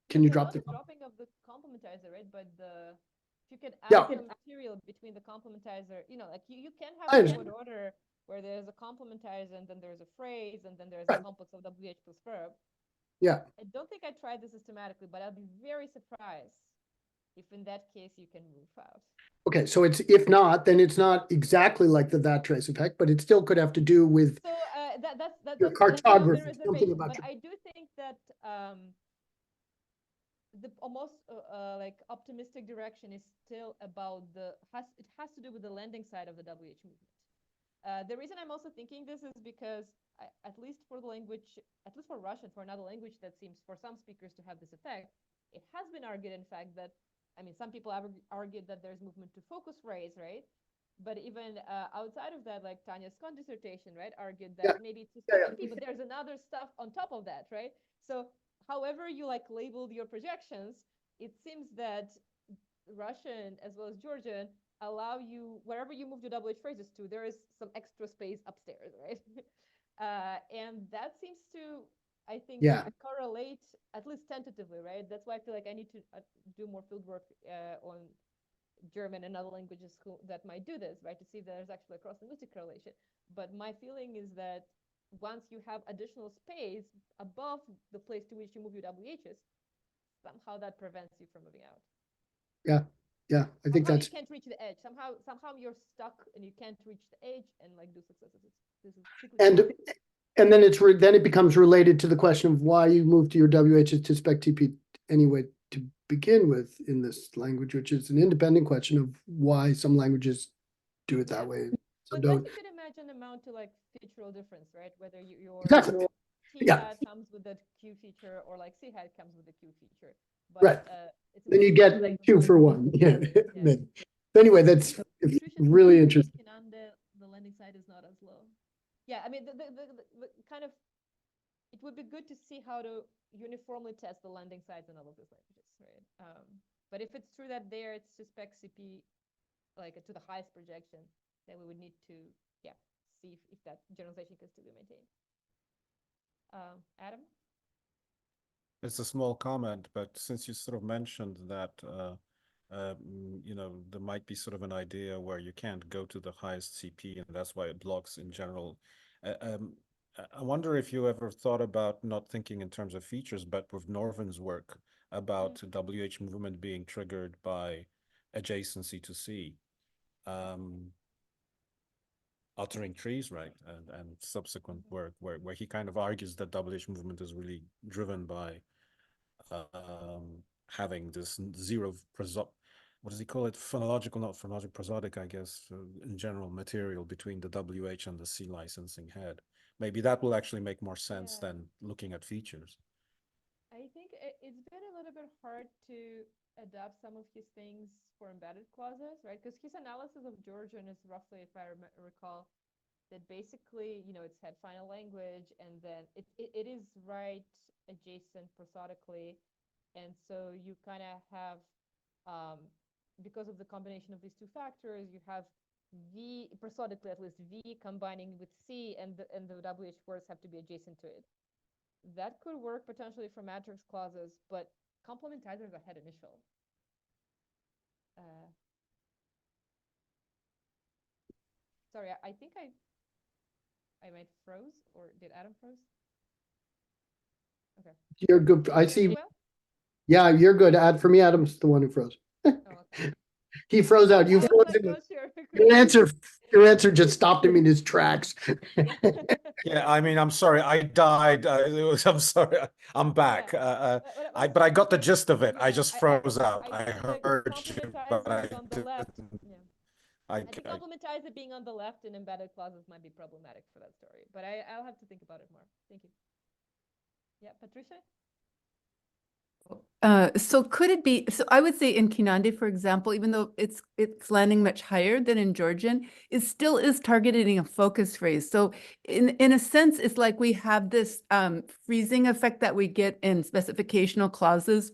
can you drop the dropping of the complementizer, right? But if you could add some material between the complementizer, like you can have a good order where there's a complementizer and then there's a phrase and then there's a complex of WH plus verb. Yeah. I don't think I tried this systematically, but I'll be very surprised if in that case you can move out. Okay, so if not, then it's not exactly like that trace effect, but it still could have to do with your cartography, something about but I do think that the almost like optimistic direction is still about it has to do with the landing side of the WH movement. The reason I'm also thinking this is because at least for the language, at least for Russian, for another language that seems for some speakers to have this effect, it has been argued, in fact, that, some people have argued that there's movement to focus phrase, right? But even outside of that, like Tanya's Scott dissertation, right, argued that maybe it's just TP, but there's another stuff on top of that, right? So however you labeled your projections, it seems that Russian as well as Georgian allow you, wherever you move your WH phrases to, there is some extra space upstairs, right? And that seems to, I think, correlate, at least tentatively, right? That's why I feel like I need to do more field work on German and other languages that might do this, right? To see if there's actually a cross-linguistic correlation. But my feeling is that once you have additional space above the place to which you move your WHs, somehow that prevents you from moving out. Yeah, I think somehow that's. You can't reach the edge. Somehow you're stuck and you can't reach the edge and do successes. And then then it becomes related to the question of why you moved to your WHs to spec TP anyway to begin with in this language, which is an independent question of why some languages do it that way. So that you could imagine amount to featural difference, right? Whether your exactly. T hat comes with the Q feature or C hat comes with the Q feature. But, right. Then you get 2 for 1. Yeah. Anyway, that's really interesting. The landing side is not as low. Yeah, the kind of, it would be good to see how to uniformly test the landing sides in all of these languages, right? But if it's true that there it's to spec CP to the highest projection, then we would need to see if that generalization can still be maintained. Adam? It's a small comment, but since you sort of mentioned that there might be sort of an idea where you can't go to the highest CP, and that's why it blocks in general. I wonder if you ever thought about not thinking in terms of features, but with Norvin's work about WH movement being triggered by adjacency to C, altering trees, right? And subsequent work where he kind of argues that WH movement is really driven by having this zero what does he call it? Phonological, not phonological, prosodic, I guess, in general, material between the WH and the C licensing head. Maybe that will actually make more sense than looking at features. I think it's been a little bit hard to adapt some of his things for embedded clauses, right? Because his analysis of Georgian is roughly, if I recall, that basically, it's head final language, and then it is right adjacent prosodically. And so you kind of have, because of the combination of these two factors, you have V, prosodically at least, V combining with C, and the WH words have to be adjacent to it. That could work potentially for matrix clauses, but complementizers are head initial. Sorry, I think I might froze, or did Adam froze? Okay. You're good. I see. Well? Yeah, you're good. For me, Adam's the one who froze. Oh, okay. He froze out. You froze. Your answer Your answer just stopped him in his tracks. Yeah, I mean, I'm sorry, I died. I'm sorry, I'm back. But I got the gist of it. I just froze out. I think heard you, but I complementizers on the left. didn't. Yeah. I, I think complementizer being on the left in embedded clauses might be problematic for that story, but I'll have to think about it more. Thank you. Yeah, Patricia? So could it be, so I would say in Kinande, for example, even though it's landing much higher than in Georgian, it still is targeting a focus phrase. So in a sense, it's like we have this freezing effect that we get in specificational clauses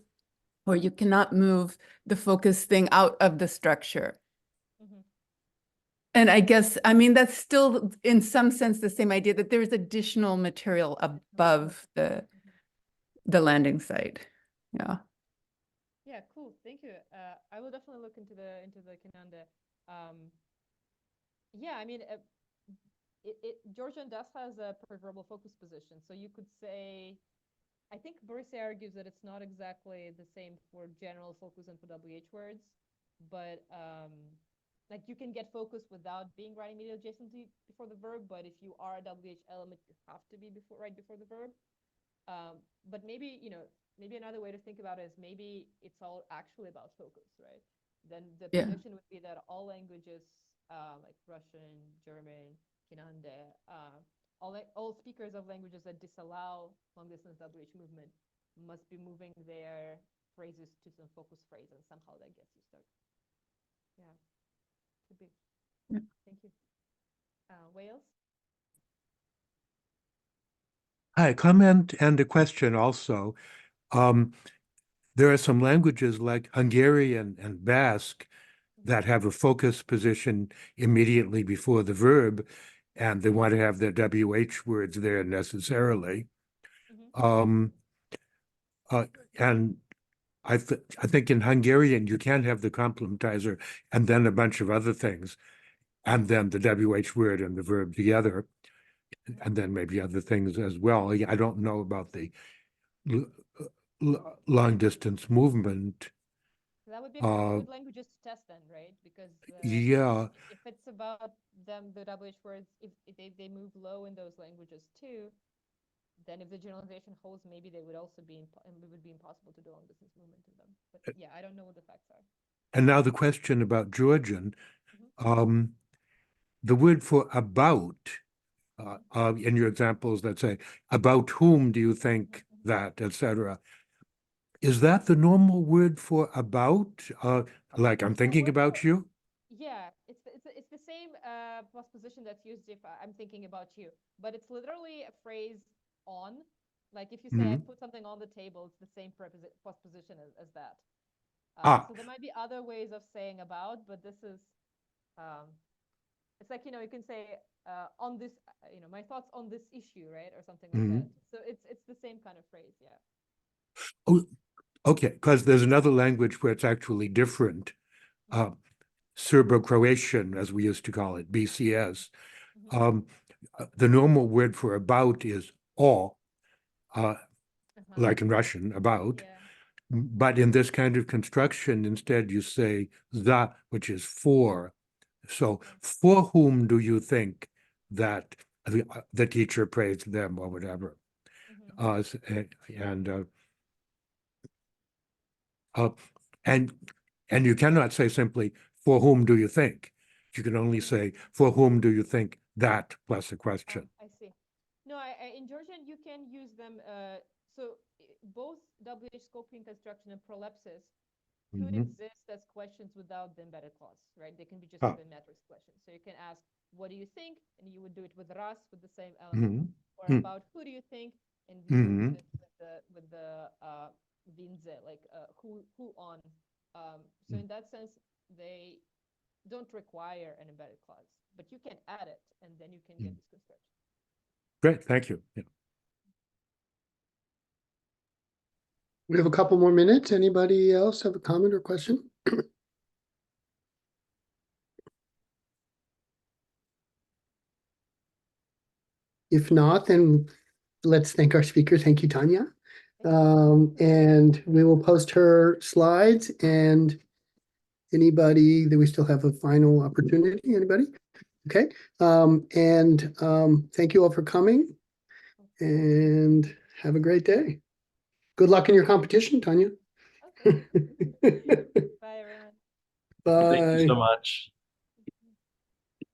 where you cannot move the focus thing out of the structure. Mhm. And I guess, I mean, that's still in some sense the same idea that there's additional material above the landing site. Yeah. Yeah, cool. Thank you. I will definitely look into the Kinande. Yeah, I mean, Georgian does has a preverbal focus position, so you could say, I think Boris argues that it's not exactly the same for general focus and for WH words, but like you can get focus without being right immediate adjacency before the verb, but if you are a WH element, you have to be right before the verb. But maybe, maybe another way to think about it is maybe it's all actually about focus, right? Then the prediction would be that all languages, like Russian, German, Kinande, all speakers of languages that disallow long-distance WH movement must be moving their phrases to some focus phrase, and somehow that gets you stuck. Yeah, could be. Yeah. Thank you. Wales? Hi, comment and a question also. There are some languages like Hungarian and Basque that have a focus position immediately before the verb, and they want to have their WH words there necessarily. And I think in Hungarian you can have the complementizer and then a bunch of other things, and then the WH word and the verb together, and then maybe other things as well. I don't know about the long distance movement. That would be good languages to test then, right? Because yeah, if it's about them, the WH words, if they move low in those languages too, then if the generalization holds, maybe they would also be, it would be impossible to do long distance movement in them. But yeah, I don't know what the facts are. and now the question about Georgian, the word for about, in your examples that say, about whom do you think that, etc. Is that the normal word for about? Like I'm thinking about you? Yeah, it's the same postposition that's used if I'm thinking about you, but it's literally a phrase on. Like if you say I put something on the table, it's the same postposition as that. So there might be other ways of saying about, but this is, it's like, you can say on this, my thoughts on this issue, right? Or something like that. So it's the same kind of phrase, yeah. Oh, okay, because there's another language where it's actually different. Serbo-Croatian, as we used to call it, BCS. The normal word for about is o, like in Russian, about. Yeah. But in this kind of construction, instead you say za, which is for. So for whom do you think that the teacher praised them or whatever? And you cannot say simply, for whom do you think? You can only say, for whom do you think that plus a question. I see. No, in Georgian, you can use them. So both WH scoping construction and prolepsis could exist as questions without the embedded clause, right? They can be just the matrix questions. So you can ask, what do you think? And you would do it with ras, with the same element. Or about who do you think? And you would do it with the vinze, like who on. So in that sense, they don't require an embedded clause, but you can add it, and then you can get this construction. Great, thank you. Yeah. We have a couple more minutes. Anybody else have a comment or question? If not, then let's thank our speaker. Thank you, Tanya. And we will post her slides, and anybody that we still have a final opportunity. Anybody? Okay, thank you all for coming and have a great day. Good luck in your competition, Tanya. Okay. Bye, everyone. Bye. Thank you so much.